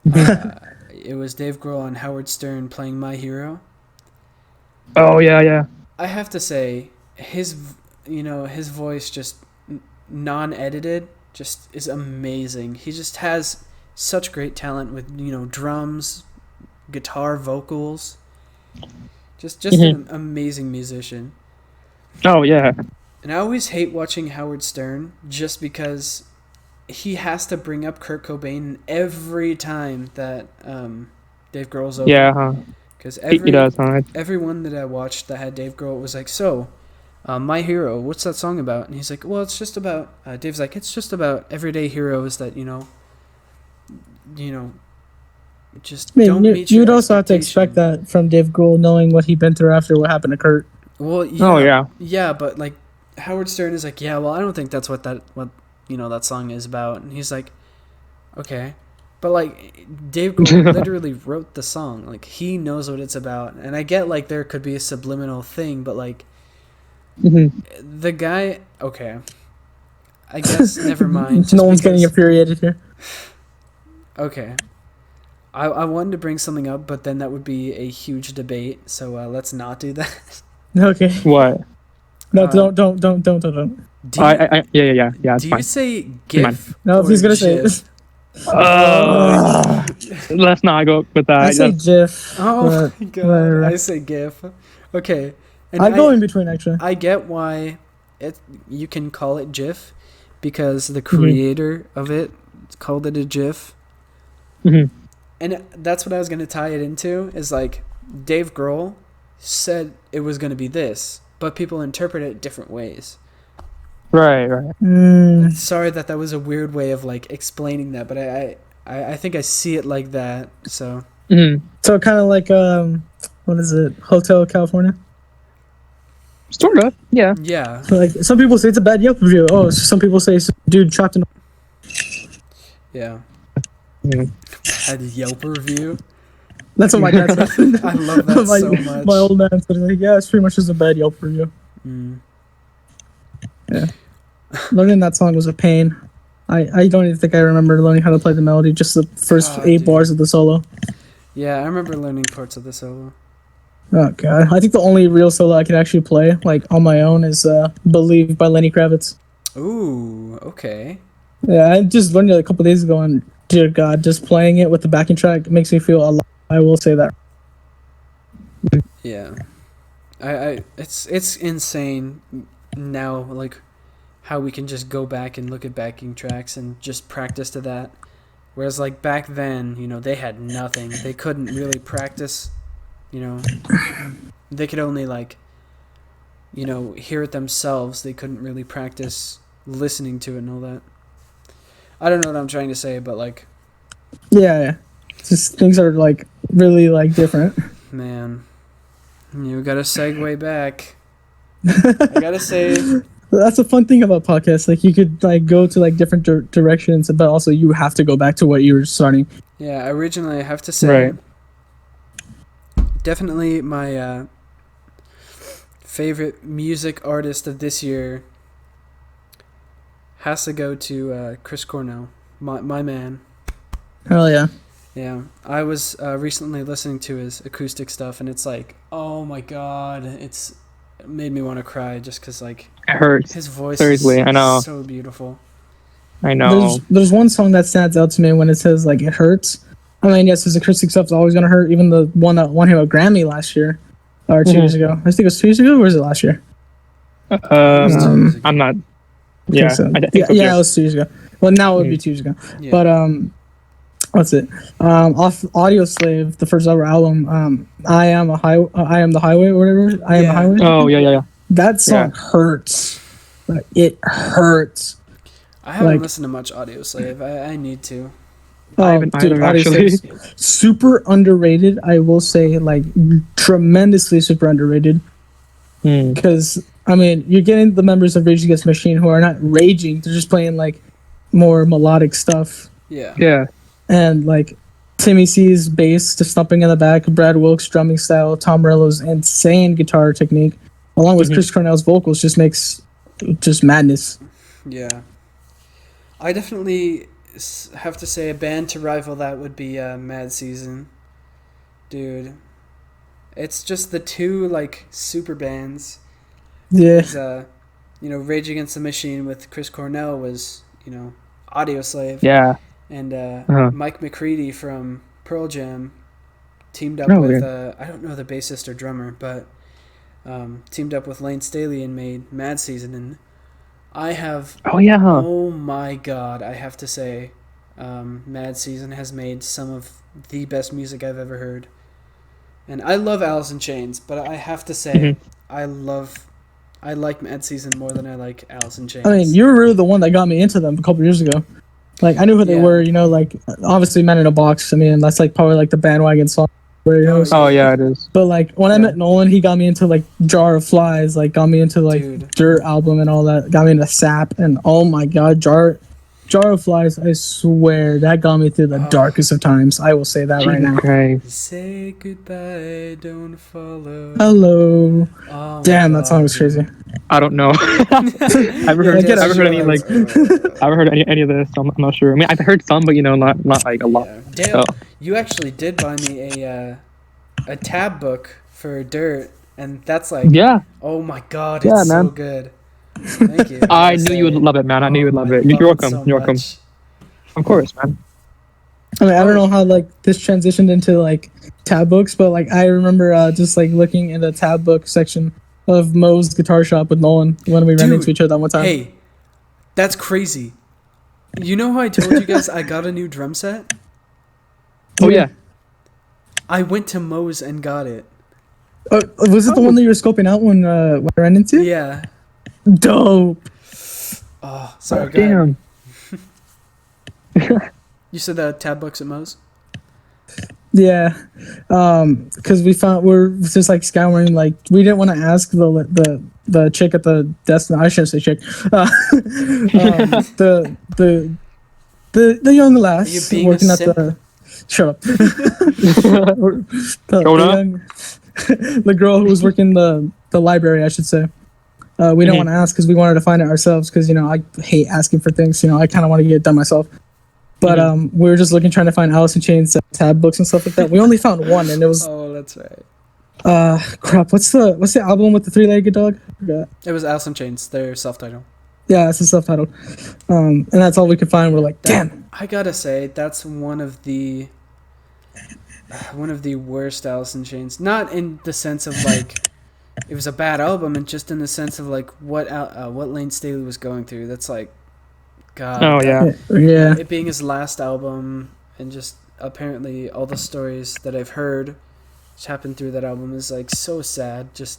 It was Dave Grohl and Howard Stern playing My Hero. Oh yeah, yeah. I have to say his voice just non-edited just is amazing. He just has such great talent with drums, guitar, vocals. Just an amazing musician. Oh yeah. And I always hate watching Howard Stern just because he has to bring up Kurt Cobain every time that Dave Grohl's over. Yeah. Huh. Because He does. Huh? everyone that I watched that had Dave Grohl was like, so, My Hero, what's that song about? And he's like, well, it's just about, Dave's like, it's just about everyday heroes that, just I mean, don't meet your you'd also have to expect expectation. that from Dave Grohl, knowing what he'd been through after what happened to Kurt. Well, yeah. Oh yeah. Yeah, but like, Howard Stern is like, yeah, well, I don't think that's what that song is about. And he's like, okay. But like, Dave Grohl literally wrote the song. Like, he knows what it's about. And I get like there could be a subliminal thing, but like, the guy, okay. I guess never mind. Just No one's getting because- infuriated here. Okay. I wanted to bring something up, but then that would be a huge debate. So let's not do that. Okay. What? No, Uh, don't. Do you, Yeah. It's do fine. you say Come on. GIF? No, if or he's gonna say GIF? it. Let's not go with that. I say GIF. Oh but my god! whatever. I say GIF. Okay, and I go in between actually. I get why you can call it GIF because the creator of it called it a GIF, and that's what I was gonna tie it into. Is like Dave Grohl said it was gonna be this, but people interpret it different ways. Right. Sorry that was a weird way of like explaining that, but I think I see it like that. So So kind of like what is it? Hotel California. Sort of. Yeah. yeah, So, like some people say it's a bad Yelp review. Oh, some people say it's a dude trapped in. yeah. Mhm. Had a Yelp review. That's what my dad said. I love that my, so much. My old man said, like, yeah, it's pretty much just a bad Yelp review. Yeah. Learning that song was a pain. I don't even think I remember learning how to play the melody, just the first 8 dude. bars of the solo. Yeah, I remember learning parts of the solo. Oh god. I think the only real solo I could actually play, like on my own, is Believe by Lenny Kravitz. Ooh, okay. Yeah, I just learned it a couple days ago, and dear god, just playing it with the backing track makes me feel alive. I will say that. Yeah. It's insane now, like how we can just go back and look at backing tracks and just practice to that. Whereas like back then, they had nothing. They couldn't really practice, they could only like, hear it themselves. They couldn't really practice listening to it and all that. I don't know what I'm trying to say, but like, Yeah. Just things are like really like different. man, you gotta segue back. I gotta say, That's a fun thing about podcasts. Like you could like go to like different directions, but also you have to go back to what you were starting. yeah, originally I have to say, Right. definitely my favorite music artist of this year has to go to Chris Cornell, my man. Hell yeah. Yeah, I was recently listening to his acoustic stuff, and it's like, oh my god, it made me want to cry just because like It hurts. his voice Seriously, is I know. so beautiful. I know. There's one song that stands out to me when it says like it hurts. I mean, yes, his acoustic stuff's always gonna hurt. Even the one that won him a Grammy last year. or 2 years ago. I think it was 2 years ago, or was it last year? I'm not. Yeah, So. I think so Yeah, too. it was 2 years ago. Well, now it would be 2 years ago. Yeah. But what's it? Off Audio Slave, the first ever album. I am the highway, or whatever. I am the highway. Oh yeah. That song hurts. Like, it hurts. I haven't like- listened to much Audio Slave. I need to. I haven't either, Audio actually. Slave's super underrated. I will say, like, tremendously super underrated. Hmm. Because I mean, you're getting the members of Rage Against the Machine who are not raging; they're just playing like more melodic stuff. Yeah. Yeah. And like Timmy C's bass just thumping in the back, Brad Wilkes' drumming style, Tom Morello's insane guitar technique, along with Chris Cornell's vocals, just makes just madness. Yeah. I definitely have to say a band to rival that would be Mad Season. Dude. It's just the two, like, super bands. Yeah. Rage Against the Machine with Chris Cornell was, Audio Slave. Yeah. And Uh-huh. Mike McCready from Pearl Jam teamed up Oh, with, yeah. I don't know the bassist or drummer, but teamed up with Lane Staley and made Mad Season. And I have, Oh yeah. oh my God, I have to say, Mad Season has made some of the best music I've ever heard. And I love Alice in Chains, but I have to say, I like Mad Season more than I like Alice in Chains. I mean, you were really the one that got me into them a couple years ago. Like, I knew who they were, like, obviously Man in a Box. I mean, that's like probably like the bandwagon song. Oh yeah, it is. But like when I met Nolan, he got me into like Jar of Flies, like got me into like Dude. Dirt album and all that. Got me into Sap, and oh my God, Jar of Flies. I swear that got me through the darkest of times. I will say that right now. Christ. Say goodbye, don't follow. Hello. Oh, Damn, my that song God, was dude. crazy. I don't know. I've heard any of this. I'm not sure. I mean, I've heard some, but not like a lot. Yeah. Dale, So. you actually did buy me a tab book for Dirt, and that's like, Yeah. oh my God, Yeah, it's man. so good. Thank you. I knew you would love it, man. I knew you would love it. You're welcome. So You're welcome. much. Of course, man. I mean, I don't know how like this transitioned into like tab books, but like I remember just like looking in the tab book section of Mo's guitar shop with Nolan when we ran Dude, into each other that one time. Hey, that's crazy. You know how I told you guys I got a new drum set? Oh yeah. I went to Moe's and got it. Was it the one that you were scoping out when I ran into? Yeah. Dope. Oh, sorry, go ahead. Damn. You said that tab books at Moe's? Yeah, because we're just like scouring. Like we didn't want to ask the chick at the desk. No, I shouldn't say chick. The young Are you lass being working a at simp? the. Shut up. Jonah? The girl who was working the library, I should say. We don't want to ask because we wanted to find it ourselves. Because I hate asking for things. I kind of want to get it done myself. But we were just trying to find Alice in Chains tab books and stuff like that. We only found one, and it was Oh, that's right. crap. What's the album with the three-legged dog? I forgot. It was Alice in Chains, their self-title. Yeah, it's a self-titled. And that's all we could find. We're like, damn. I gotta say, that's one of the worst Alice in Chains. Not in the sense of like it was a bad album, and just in the sense of like what Lane Staley was going through. That's like, God. Oh yeah. Yeah. It being his last album, and just apparently all the stories that I've heard, which happened through that album, is like so sad. Just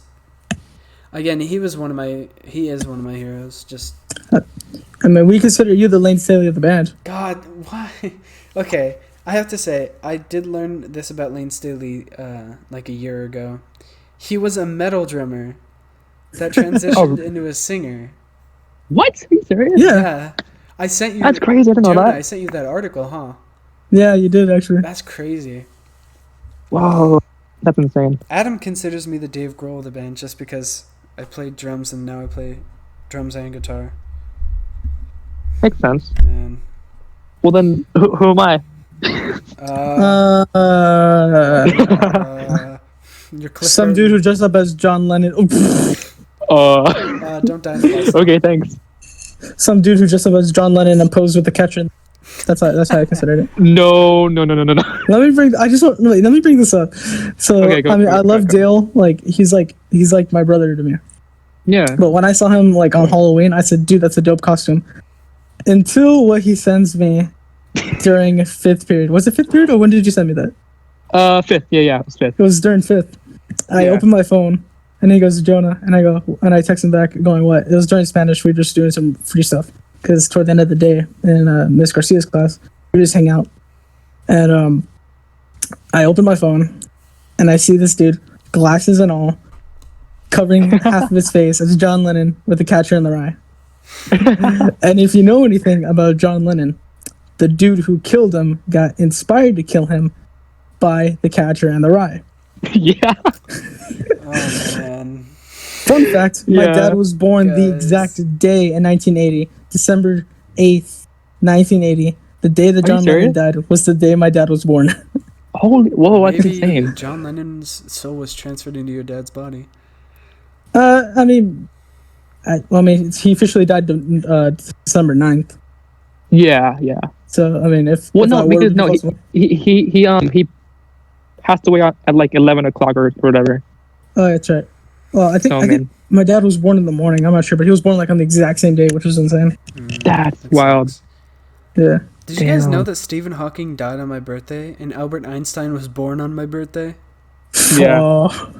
again, he is one of my heroes. Just I mean, we consider you the Lane Staley of the band. God, why? Okay, I have to say, I did learn this about Lane Staley like a year ago. He was a metal drummer that transitioned into a singer. What? Are you serious? Yeah. I sent you. That's crazy. I didn't know Jonah, that. I sent you that article, huh? Yeah, you did actually. That's crazy. Wow. That's insane. Adam considers me the Dave Grohl of the band just because I played drums and now I play drums and guitar. Makes sense. Man. Well then, who am I? You're Some dude who dressed up as John Lennon. don't die in the bus. Okay, thanks. Some dude who dressed up as John Lennon and posed with the catcher. That's how I considered it. No. Let me bring. Let me bring this up. So Okay, go, I mean, go, I go, love go. Dale. Like he's like my brother to me. Yeah. But when I saw him like on Halloween, I said, "Dude, that's a dope costume." Until what he sends me during fifth period. Was it fifth period or when did you send me that? Fifth. Yeah, it was fifth. It was during fifth. I Yeah. opened my phone and he goes, Jonah, and I text him back going, what? It was during Spanish. We were just doing some free stuff because toward the end of the day in Miss Garcia's class, we just hang out. And I opened my phone and I see this dude, glasses and all, covering half of his face as John Lennon with the Catcher in the Rye. And if you know anything about John Lennon, the dude who killed him got inspired to kill him by the Catcher and the Rye. Yeah. Oh man. Fun fact, my Yeah. dad was born the Guys. exact day in 1980, December 8th, 1980. The day that Are you John Lennon serious? died was the day my dad was born. Holy, whoa, that's Maybe insane. John Lennon's soul was transferred into your dad's body. I mean, he officially died December 9th. Yeah. So, I mean, if Well, if no, that were because to be no, possible. he passed away at like 11 o'clock or whatever. Oh, that's right. Well, I think man. my dad was born in the morning. I'm not sure, but he was born like on the exact same day, which was insane. That's That wild. sucks. Yeah. Did you guys know Damn. that Stephen Hawking died on my birthday and Albert Einstein was born on my birthday? Yeah. Oh.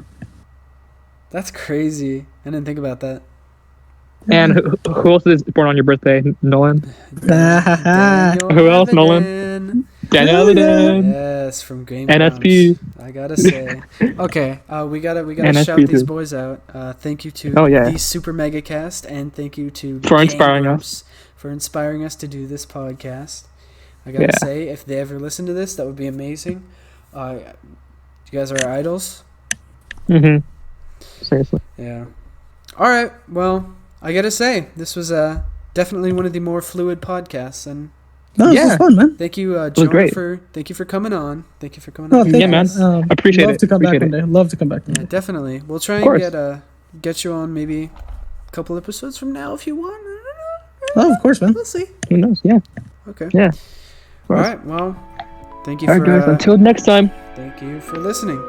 That's crazy. I didn't think about that. And who else is born on your birthday, Nolan? Daniel Who else, Nolan? Avedon. Daniel yeah. Avedon. Yes, from Game NSP. Grumps. I gotta say. Okay, we gotta NSP shout these too. boys out. Thank you to Oh, yeah. the Super Mega Cast and thank you to For Game inspiring Grumps for inspiring us to do this podcast. I gotta Yeah. say, if they ever listen to this, that would be amazing. You guys are our idols. Mm-hmm. Seriously. Yeah. All right. Well, I gotta say, this was definitely one of the more fluid podcasts, and No, this Yeah. was fun, man. thank you, Jonah, great. thank you for coming on. Thank you for coming No, on. thank Yeah, you. man. Appreciate love it. to come back Appreciate one day. Love to come back one Yeah, day. definitely. We'll try Of course. and get you on maybe a couple episodes from now if you want. Oh, of course, man. We'll see. Who knows? Yeah. Okay. Yeah. All right. Well, thank you All right, for guys. Until next time. thank you for listening.